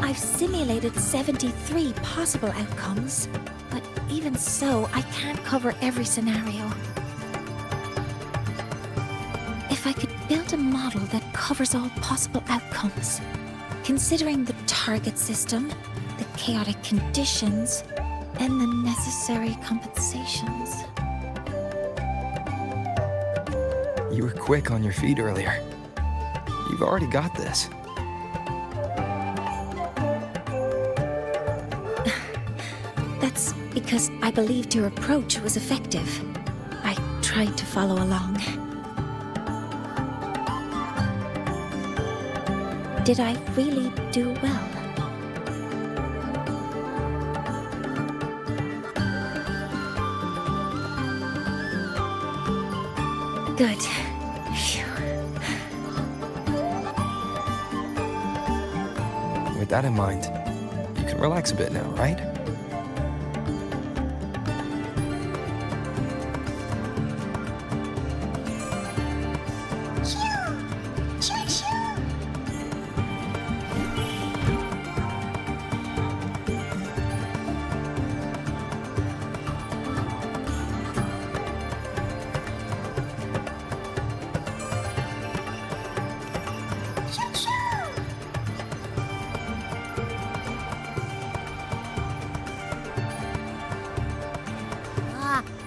I've simulated 73 possible outcomes, but even so, I can't cover every scenario. If I could build a model that covers all possible outcomes, considering the target system, the chaotic conditions, and the necessary compensations. You were quick on your feet earlier. You've already got this. That's because I believed your approach was effective. I tried to follow along. Did I really do well? Good. Phew. With that in mind, you can relax a bit now, right?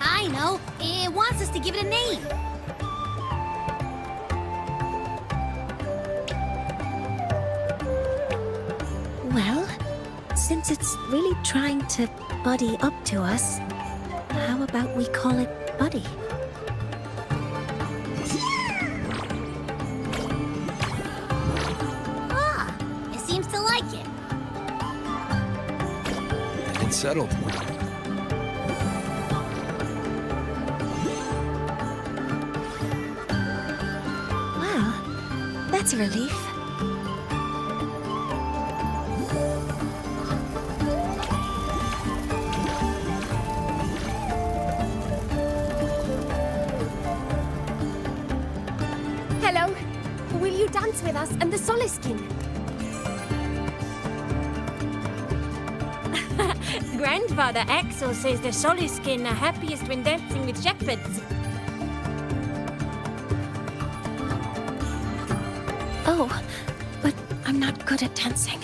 I know. It wants us to give it a name. Well, since it's really trying to buddy up to us, how about we call it Buddy? Ah, it seems to like it. It's settled. Well, that's a relief. Hello. Will you dance with us and the Soliskin? Grandfather Axel says the Soliskin are happiest when dancing with shepherds. Oh, but I'm not good at dancing.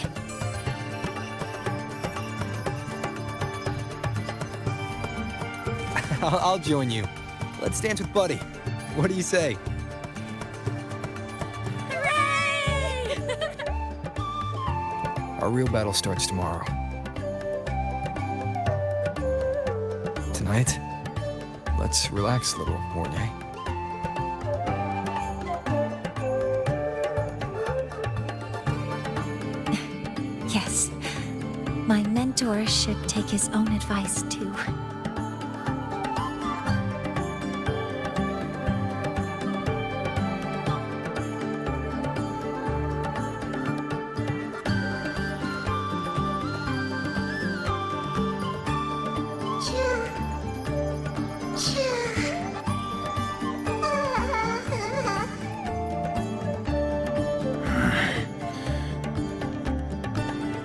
I'll join you. Let's dance with Buddy. What do you say? Our real battle starts tomorrow. Tonight, let's relax a little, Mornay. Yes, my mentor should take his own advice too.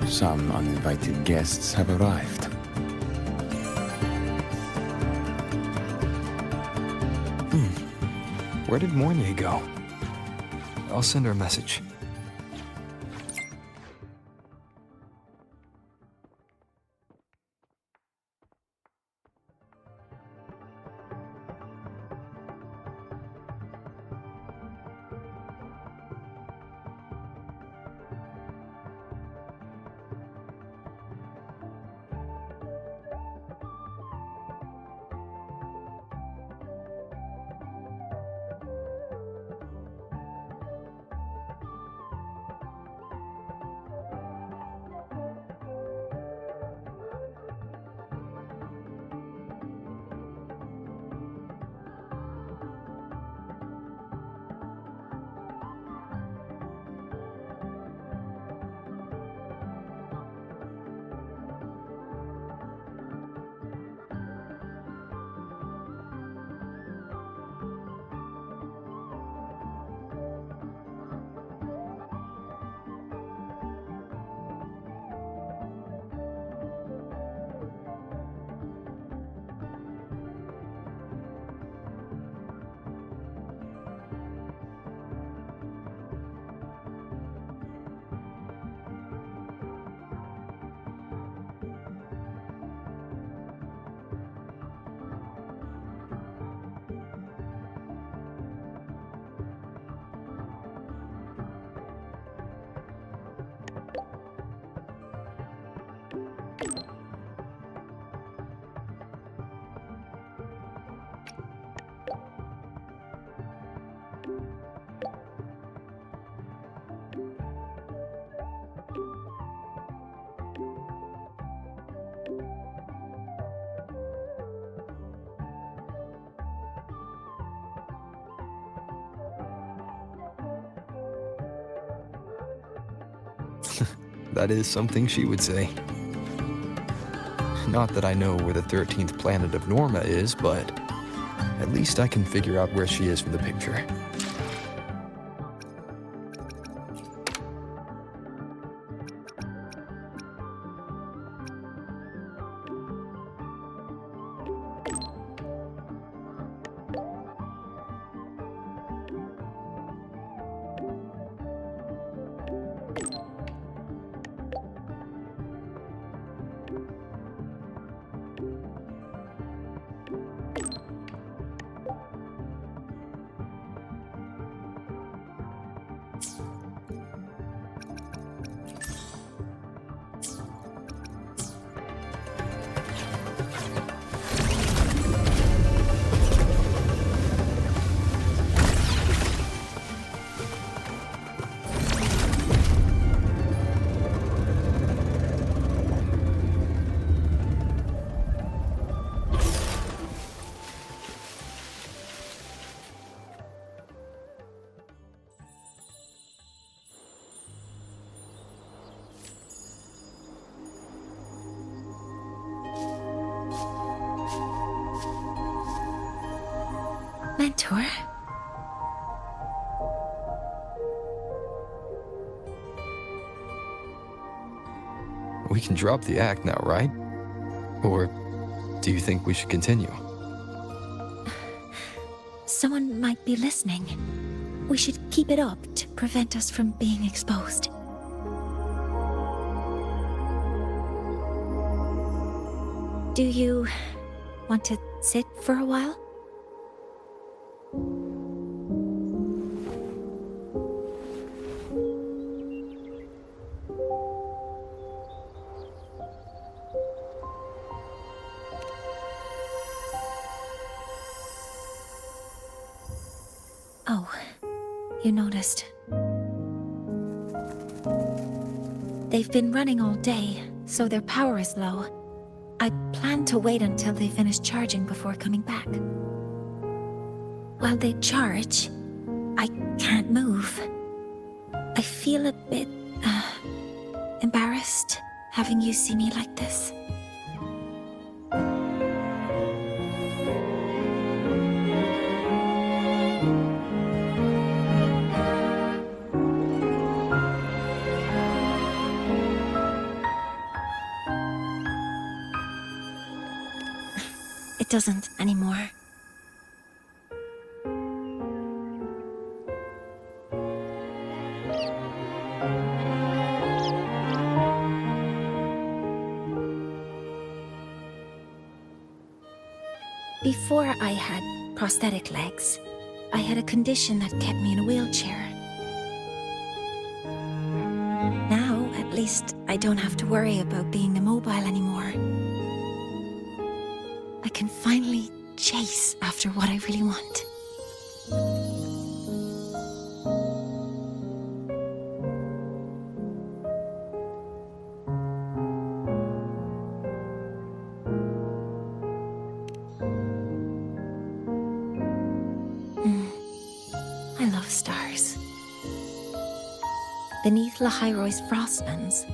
Some uninvited guests have arrived. Where did Mornay go? I'll send her a message. That is something she would say. Not that I know where the 13th planet of Norma is, but at least I can figure out where she is from the picture. Mentor? We can drop the act now, right? Or do you think we should continue? Someone might be listening. We should keep it up to prevent us from being exposed. Do you want to sit for a while? Oh, you noticed. They've been running all day, so their power is low. I plan to wait until they finish charging before coming back. While they charge, I can't move. I feel a bit, embarrassed having you see me like this. It doesn't anymore. Before I had prosthetic legs, I had a condition that kept me in a wheelchair. Now, at least, I don't have to worry about being immobile anymore. I can finally chase after what I really want. I love stars. Beneath Lahairoy's frostlands,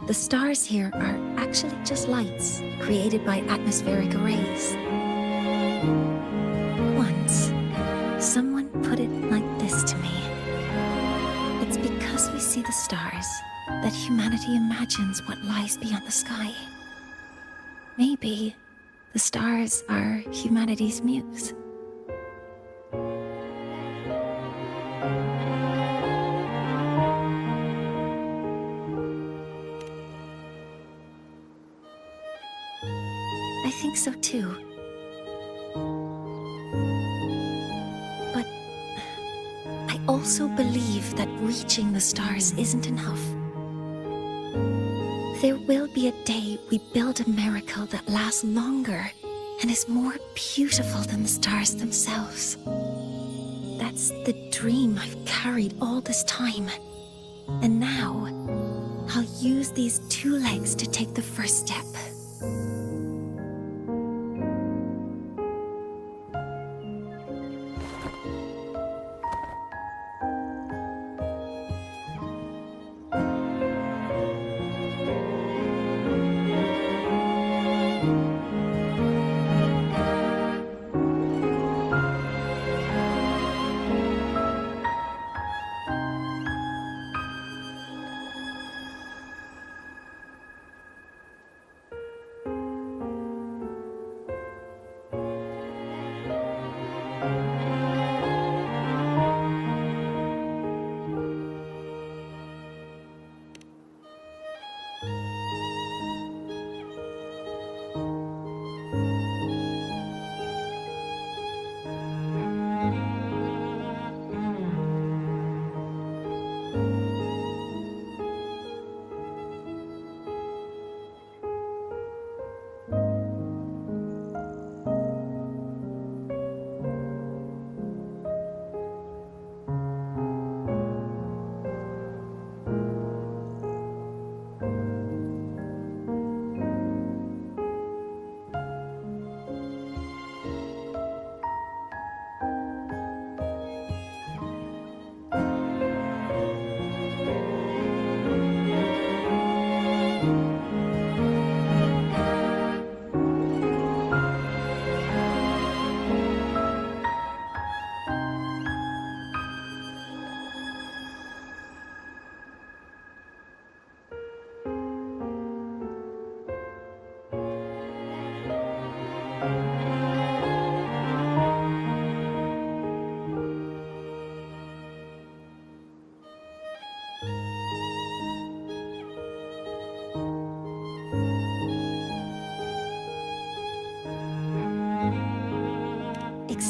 the stars here are actually just lights created by atmospheric arrays. Once, someone put it like this to me. It's because we see the stars that humanity imagines what lies beyond the sky. Maybe the stars are humanity's muse. I think so too. But I also believe that reaching the stars isn't enough. There will be a day we build a miracle that lasts longer and is more beautiful than the stars themselves. That's the dream I've carried all this time. And now, I'll use these 2 legs to take the first step.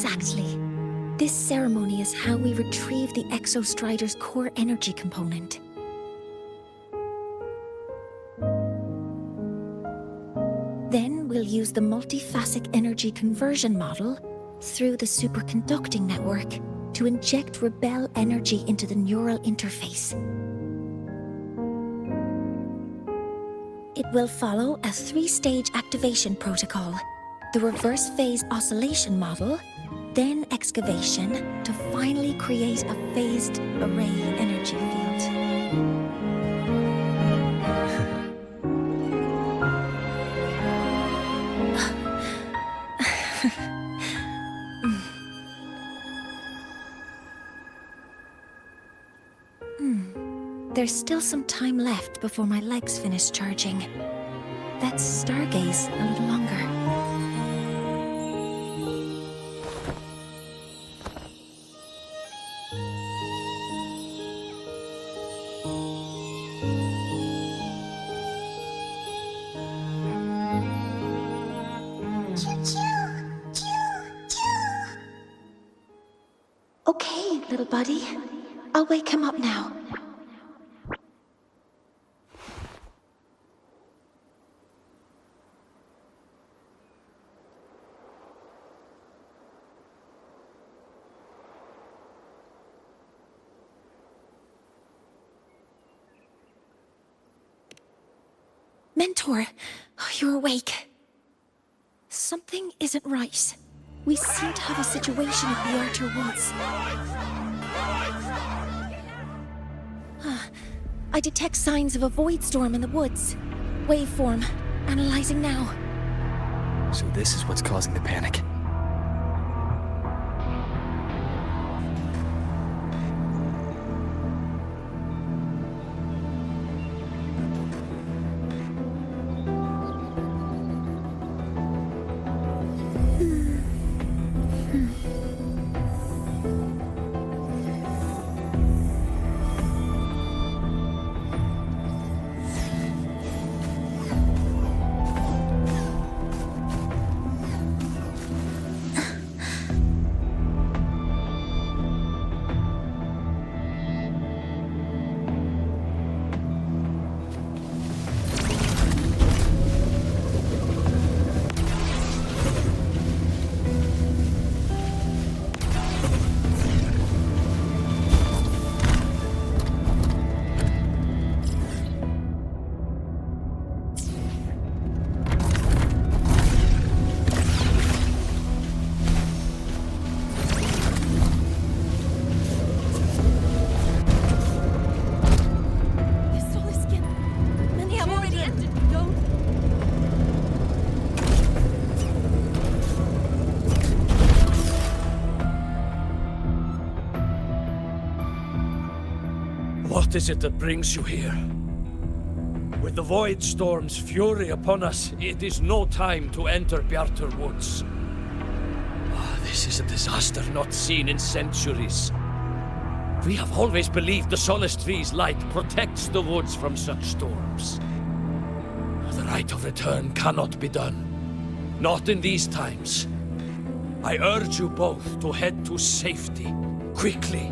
Exactly. This ceremony is how we retrieve the Exostrider's core energy component. Then we'll use the multiphasic energy conversion model through the superconducting network to inject rebel energy into the neural interface. It will follow a 3-stage activation protocol: the reverse phase oscillation model, then excavation, to finally create a phased array energy field. There's still some time left before my legs finish charging. Let's stargaze a little longer. Okay, little buddy. I'll wake him up now. Mentor, you're awake. Something isn't right. We seem to have a situation at the Archer Woods. I detect signs of a void storm in the woods. Waveform. Analyzing now. So this is what's causing the panic. What is it that brings you here? With the Void Storm's fury upon us, it is no time to enter Bjartur Woods. This is a disaster not seen in centuries. We have always believed the Solace Tree's light protects the woods from such storms. The rite of return cannot be done. Not in these times. I urge you both to head to safety, quickly.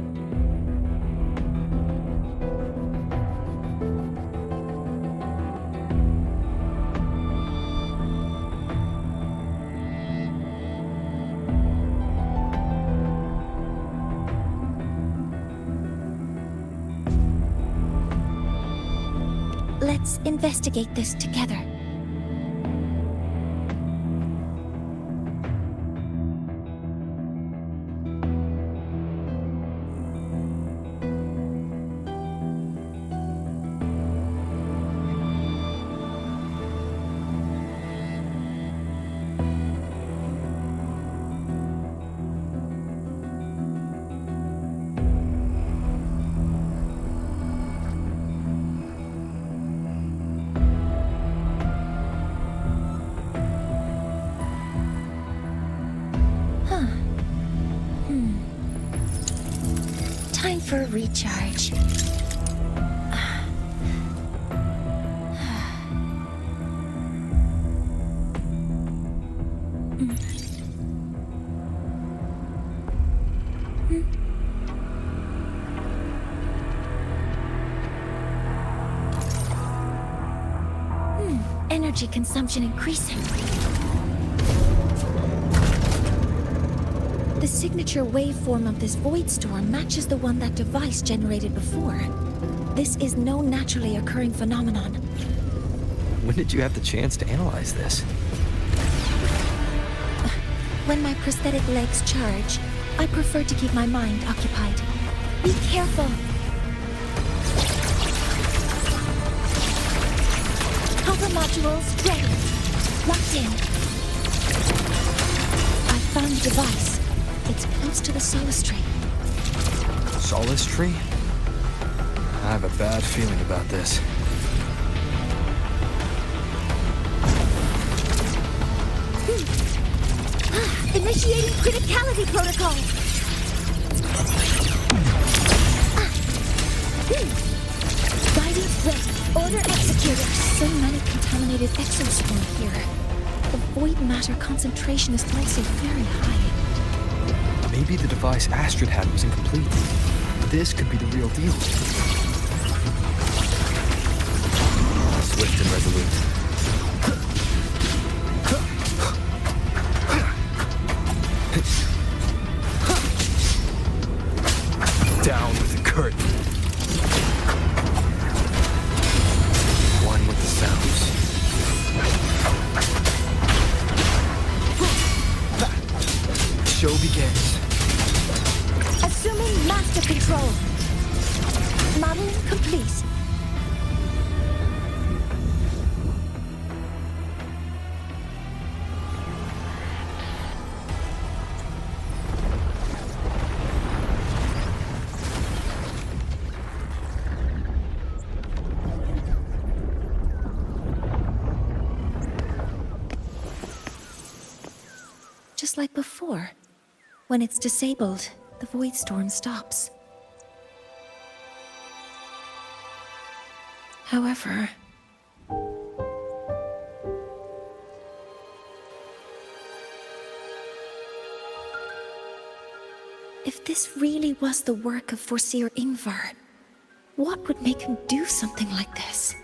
Let's investigate this together. Time for a recharge. energy consumption increasing. The signature waveform of this void storm matches the one that device generated before. This is no naturally occurring phenomenon. When did you have the chance to analyze this? When my prosthetic legs charge, I prefer to keep my mind occupied. Be careful! Hover modules ready. Locked in. I found the device. It's close to the Solace Tree. Solace Tree? I have a bad feeling about this. Initiating criticality protocol! Guidance ready. Order executed. So many contaminated exospore here. The void matter concentration is also very high. Maybe the device Astrid had was incomplete. This could be the real deal. Swift and resolute. Down with the curtain. One with the sounds. Show begins. Assuming master control. Modeling complete. Just like before. When it's disabled, the void storm stops. However... if this really was the work of Foreseer Ingvar, what would make him do something like this?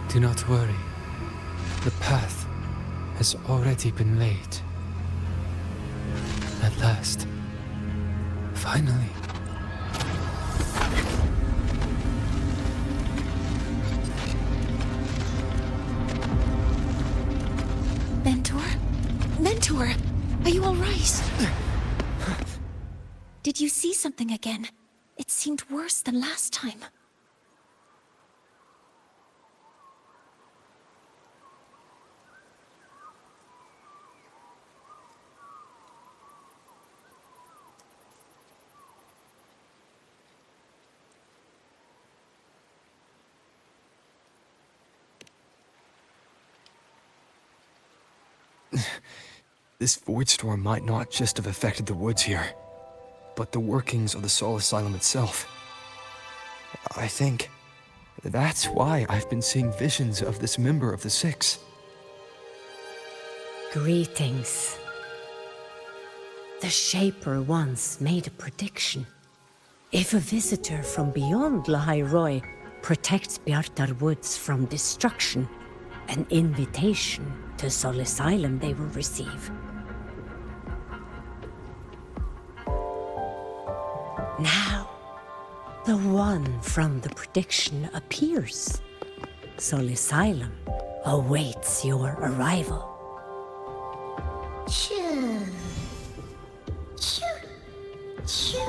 Do not worry. The path has already been laid. At last. Finally. Mentor? Mentor! Are you alright? Did you see something again? It seemed worse than last time. This void storm might not just have affected the woods here, but the workings of the Soul Asylum itself. I think that's why I've been seeing visions of this member of the Six. Greetings. The Shaper once made a prediction. If a visitor from beyond Lahai protects Bjartar Woods from destruction, an invitation to Soul Asylum they will receive. Now, the one from the prediction appears. Soul Asylum awaits your arrival. Choo. Choo. Choo.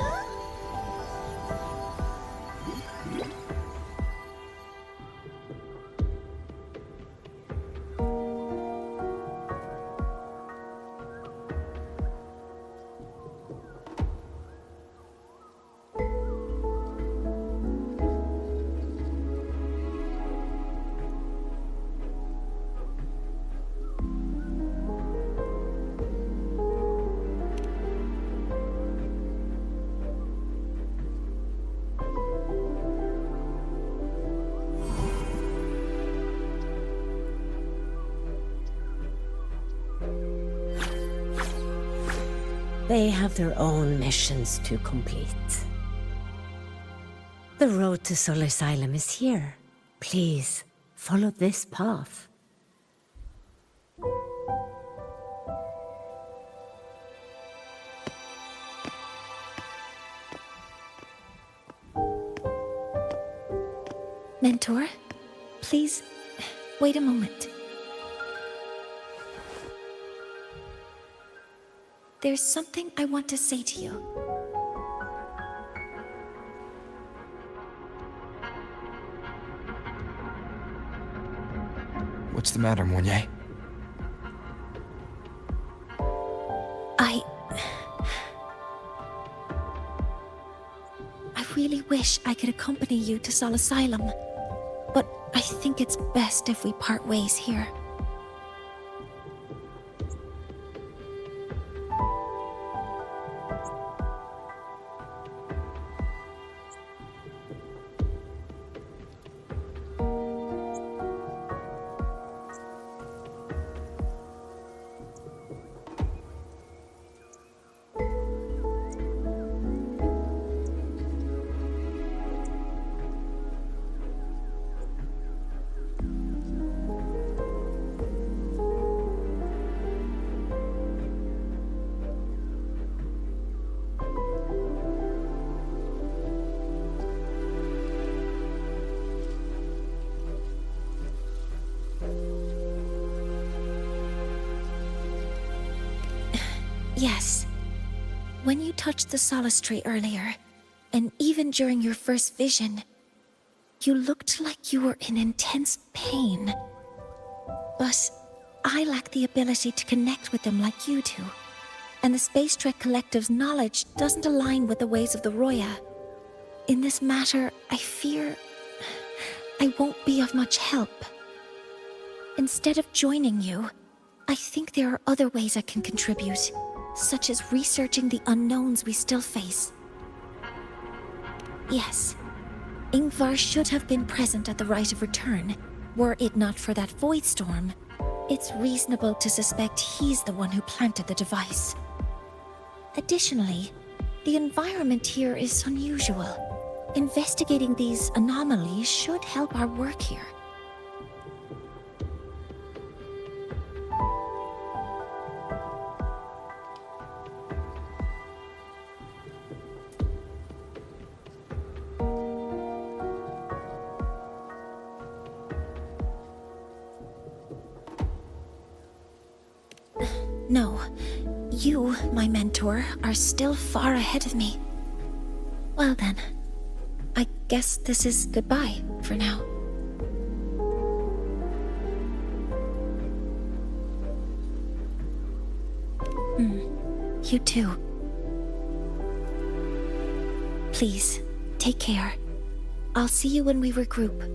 They have their own missions to complete. The road to Solar Asylum is here. Please, follow this path. Mentor, please, wait a moment. There's something I want to say to you. What's the matter, Mornier? I really wish I could accompany you to Sol Asylum, but I think it's best if we part ways here. Yes. When you touched the solace tree earlier, and even during your first vision, you looked like you were in intense pain. But I lack the ability to connect with them like you do, and the Space Trek Collective's knowledge doesn't align with the ways of the Roya. In this matter, I fear I won't be of much help. Instead of joining you, I think there are other ways I can contribute, such as researching the unknowns we still face. Yes, Ingvar should have been present at the Rite of Return. Were it not for that void storm, it's reasonable to suspect he's the one who planted the device. Additionally, the environment here is unusual. Investigating these anomalies should help our work here. No, you, my mentor, are still far ahead of me. Well then, I guess this is goodbye for now. You too. Please, take care. I'll see you when we regroup.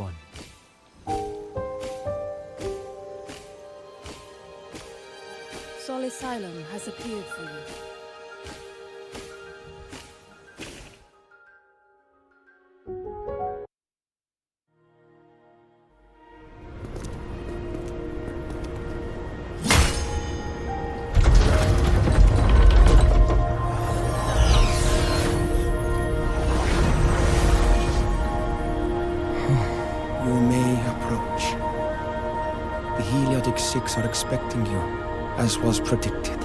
one. Sol Asylum has appeared for you. You may approach. The Heliotic Six are expecting you, as was predicted.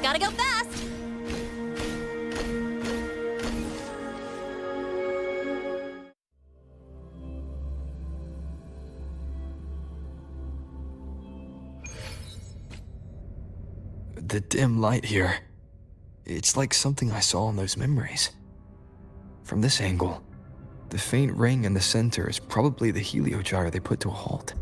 Gotta go fast! The dim light here. It's like something I saw in those memories. From this angle, the faint ring in the center is probably the heliogyre they put to a halt.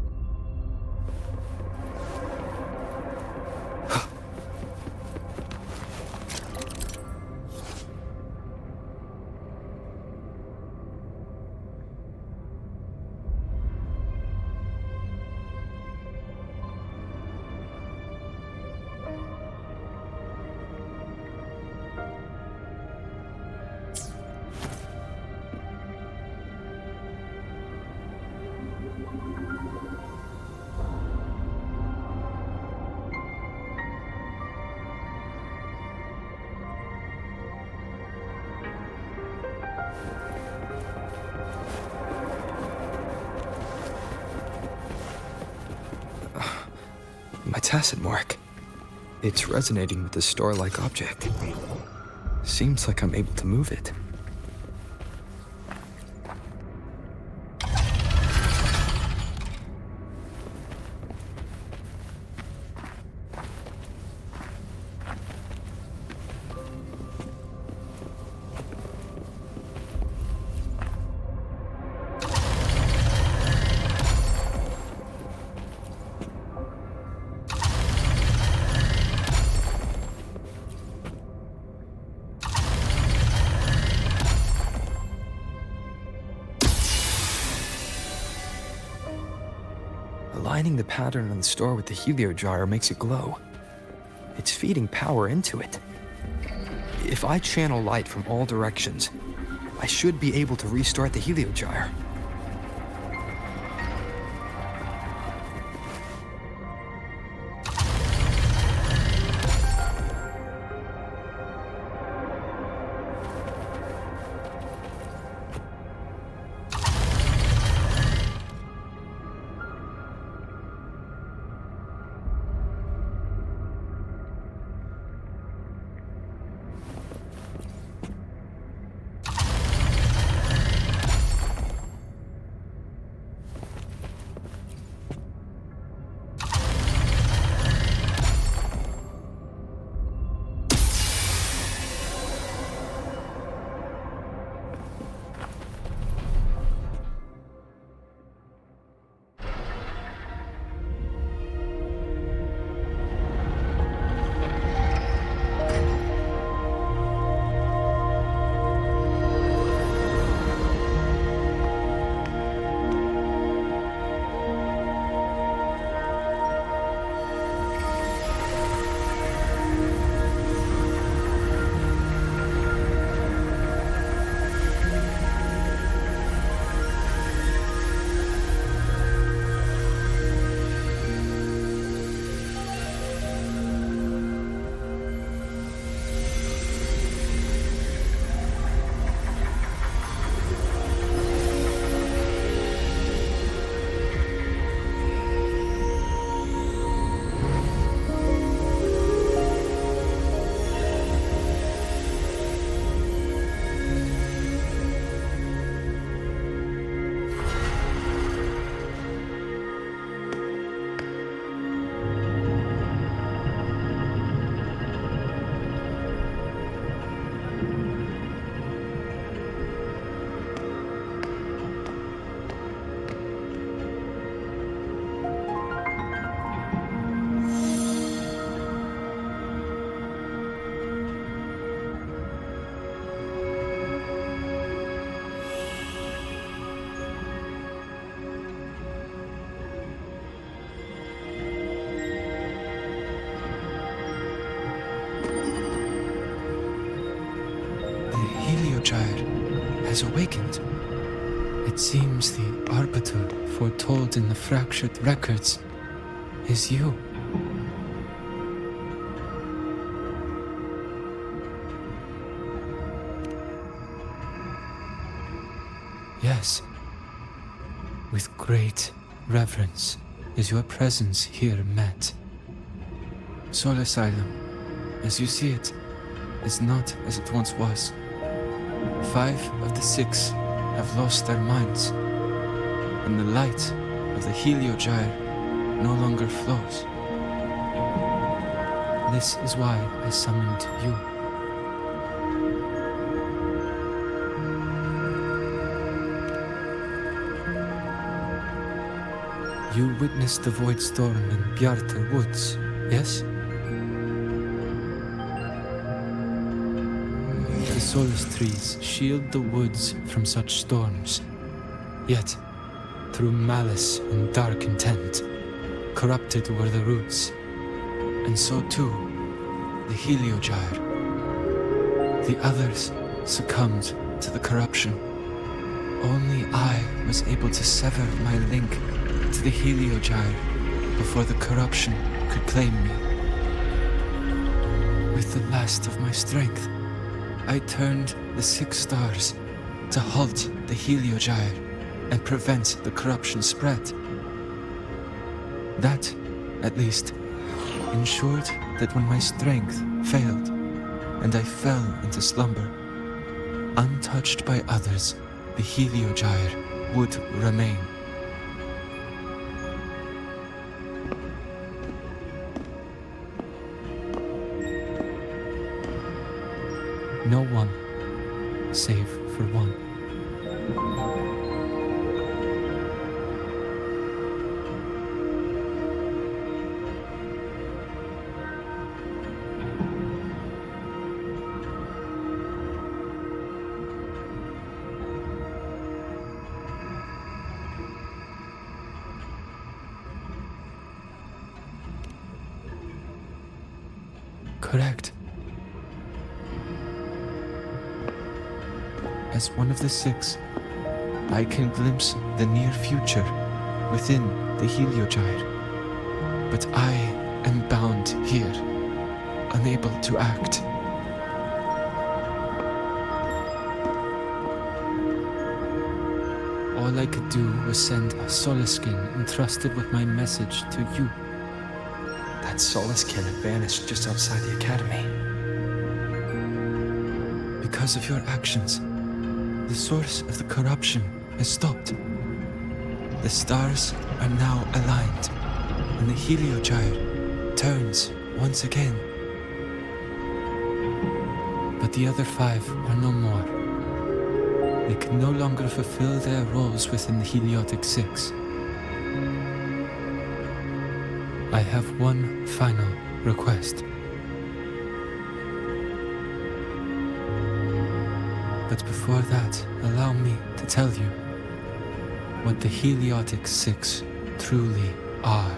My tacit mark. It's resonating with the star-like object. Seems like I'm able to move it. Aligning the pattern on the star with the heliogyre makes it glow. It's feeding power into it. If I channel light from all directions, I should be able to restart the heliogyre. Heliogyre has awakened. It seems the arbiter foretold in the fractured records is you. Yes. With great reverence is your presence here met. Soul Asylum, as you see it, is not as it once was. 5 of the 6 have lost their minds, and the light of the Heliogyre no longer flows. This is why I summoned you. You witnessed the void storm in Bjartar Woods, yes? The solace trees shield the woods from such storms. Yet, through malice and dark intent, corrupted were the roots. And so too, the Heliogyre. The others succumbed to the corruption. Only I was able to sever my link to the Heliogyre before the corruption could claim me. With the last of my strength, I turned the 6 stars to halt the Heliogyre and prevent the corruption spread. That, at least, ensured that when my strength failed and I fell into slumber, untouched by others, the Heliogyre would remain. No one, save for one. Correct. As one of the 6, I can glimpse the near future within the Heliogyre. But I am bound here, unable to act. All I could do was send a solace skin entrusted with my message to you. That solace can have vanished just outside the academy. Because of your actions, the source of the corruption has stopped. The stars are now aligned, and the Heliogyre turns once again. But the other 5 are no more. They can no longer fulfill their roles within the Heliotic 6. I have one final request. But before that, allow me to tell you what the Heliotic 6 truly are.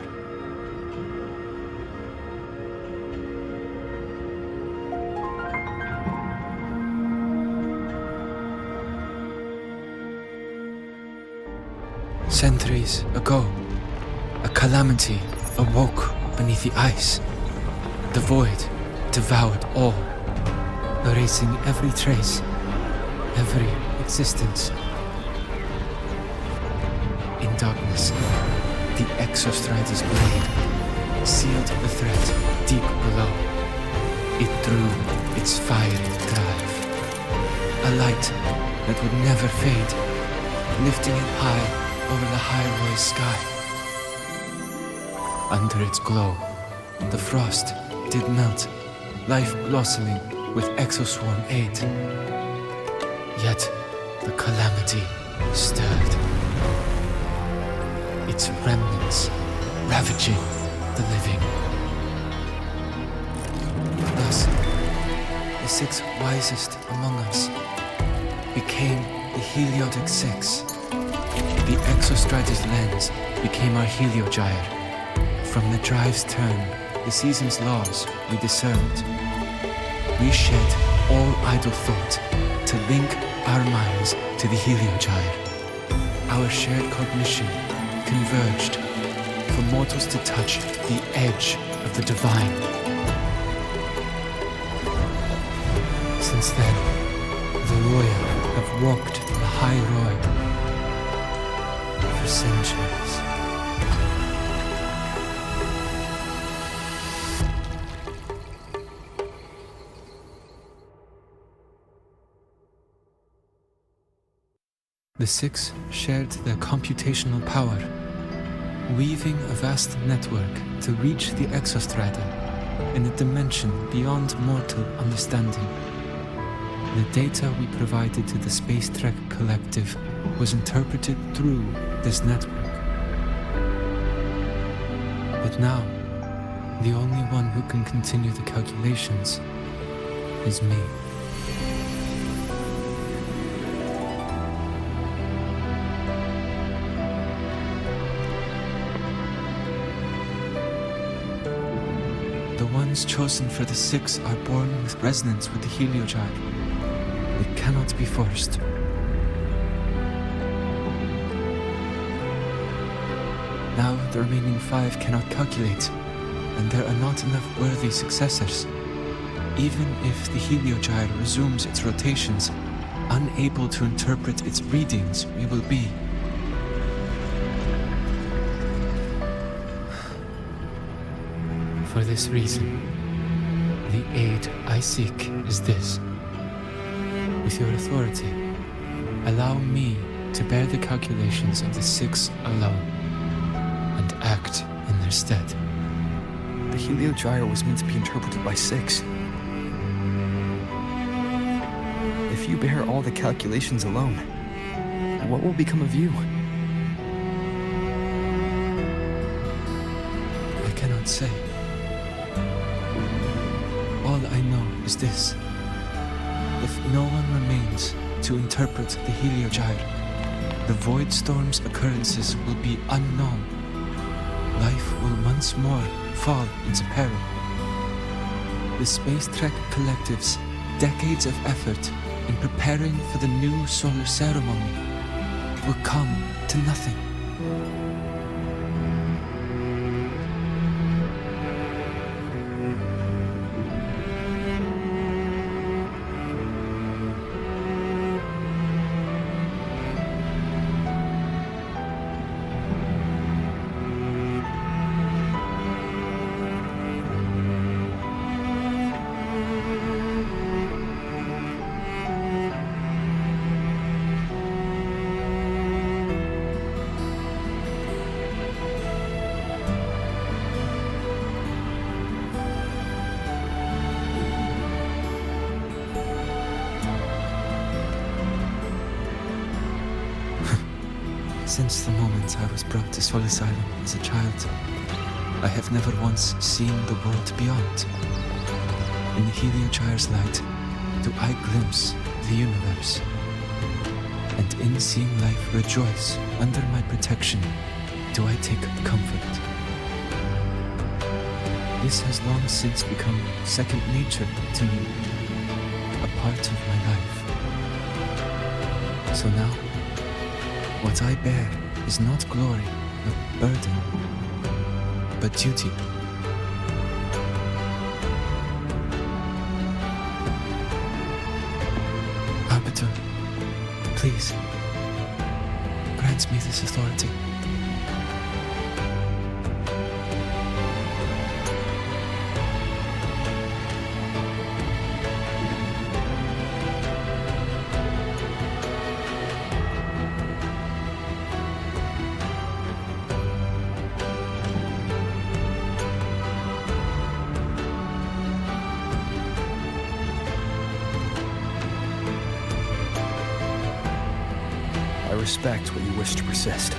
Centuries ago, a calamity awoke beneath the ice. The void devoured all, erasing every trace, every existence. In darkness, the Exostrider's blade sealed the threat deep below. It drew its fiery drive, a light that would never fade, lifting it high over the Hyrule sky. Under its glow, the frost did melt, life blossoming with Exoswarm aid. Yet the calamity stirred, its remnants ravaging the living. Thus, the 6 wisest among us became the Heliotic 6. The Exostrider's lens became our Heliogyre. From the drive's turn, the season's laws we discerned. We shed all idle thought to link our minds to the Heliogyre. Our shared cognition converged for mortals to touch the edge of the divine. Since then, the Royal have walked the High Road for centuries. The Six shared their computational power, weaving a vast network to reach the exostrata in a dimension beyond mortal understanding. The data we provided to the Space Trek Collective was interpreted through this network. But now, the only one who can continue the calculations is me. The ones chosen for the Six are born with resonance with the Heliogyre. It cannot be forced. Now the remaining 5 cannot calculate, and there are not enough worthy successors. Even if the Heliogyre resumes its rotations, unable to interpret its readings, we will be. For this reason, the aid I seek is this. With your authority, allow me to bear the calculations of the Six alone, and act in their stead. The Heliogyre was meant to be interpreted by 6. If you bear all the calculations alone, what will become of you? I cannot say. All I know is this. If no one remains to interpret the Heliogyre, the Void Storm's occurrences will be unknown. Life will once more fall into peril. The Space Trek Collective's decades of effort in preparing for the new solar ceremony will come to nothing. Since the moment I was brought to Sol Asylum as a child, I have never once seen the world beyond. In the Heliogyre's light, do I glimpse the universe. And in seeing life rejoice under my protection, do I take comfort. This has long since become second nature to me, a part of my life. So now, what I bear is not glory, not burden, but duty. Arbiter, please, grant me this authority. I respect what you wish to persist.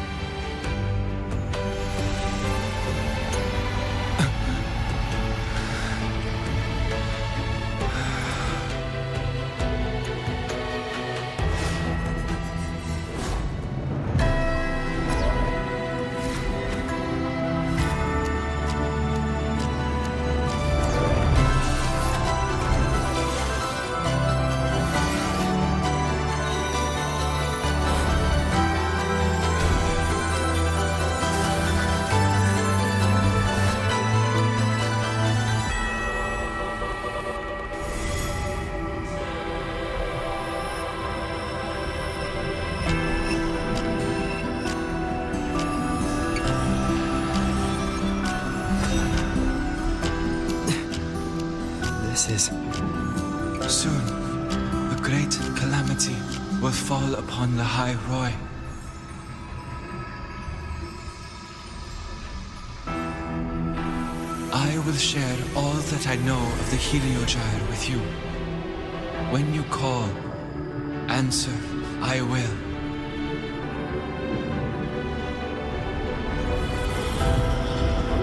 is. Soon, a great calamity will fall upon the High Roy. I will share all that I know of the Heliogyre with you. When you call, answer, I will.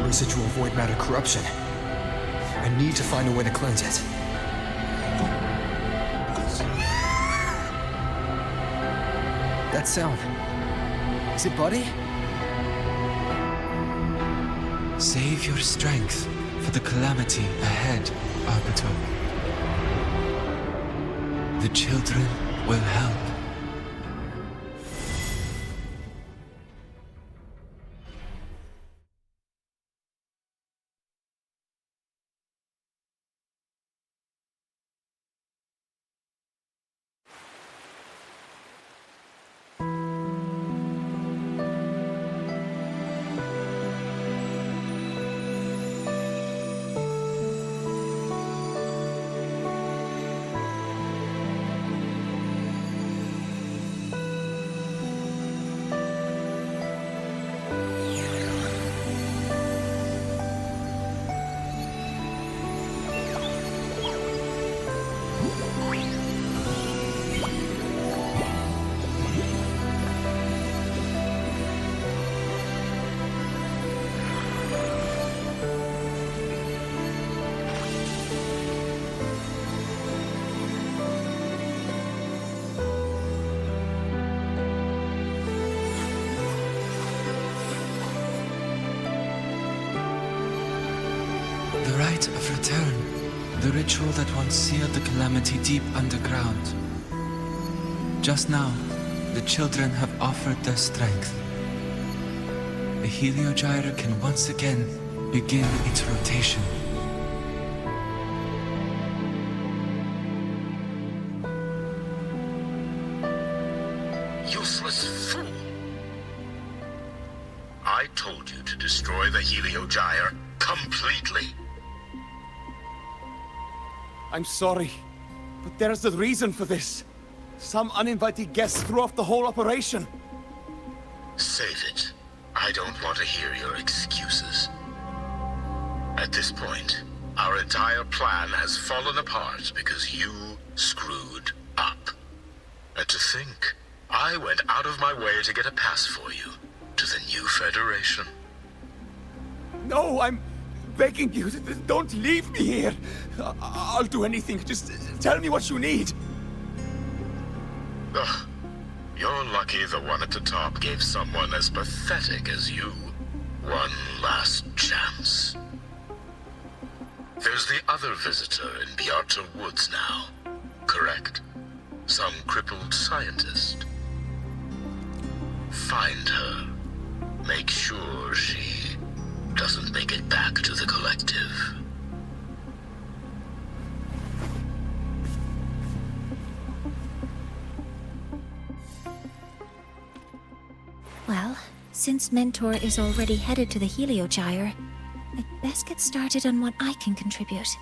Residual void matter corruption. I need to find a way to cleanse it. That sound. Is it Buddy? Save your strength for the calamity ahead, Arbiter. The children will help. The rite of return, the ritual that once sealed the calamity deep underground. Just now, the children have offered their strength. The Heliogyre can once again begin its rotation. Useless fool! I told you to destroy the Heliogyre completely. I'm sorry, but there's a reason for this. Some uninvited guests threw off the whole operation. Save it. I don't want to hear your excuses. At this point, our entire plan has fallen apart because you screwed up. And to think, I went out of my way to get a pass for you to the new Federation. No, I'm begging you, don't leave me here. I'll do anything, just tell me what you need. Ugh. You're lucky the one at the top gave someone as pathetic as you one last chance. There's the other visitor in Bjarta Woods now, correct? Some crippled scientist. Find her. Make sure she doesn't make it back to the collective. Well, since Mentor is already headed to the Heliogyre, I'd best get started on what I can contribute.